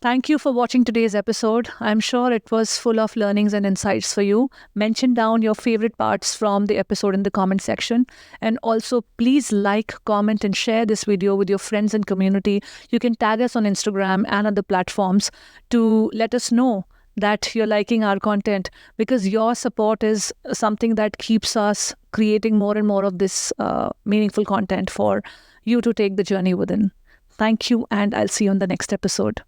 Thank you for watching today's episode. I'm sure it was full of learnings and insights for you. Mention down your favorite parts from the episode in the comment section. And also, please like, comment, and share this video with your friends and community. You can tag us on Instagram and other platforms to let us know that you're liking our content, because your support is something that keeps us creating more and more of this meaningful content for you to take the journey within. Thank you, and I'll see you in the next episode.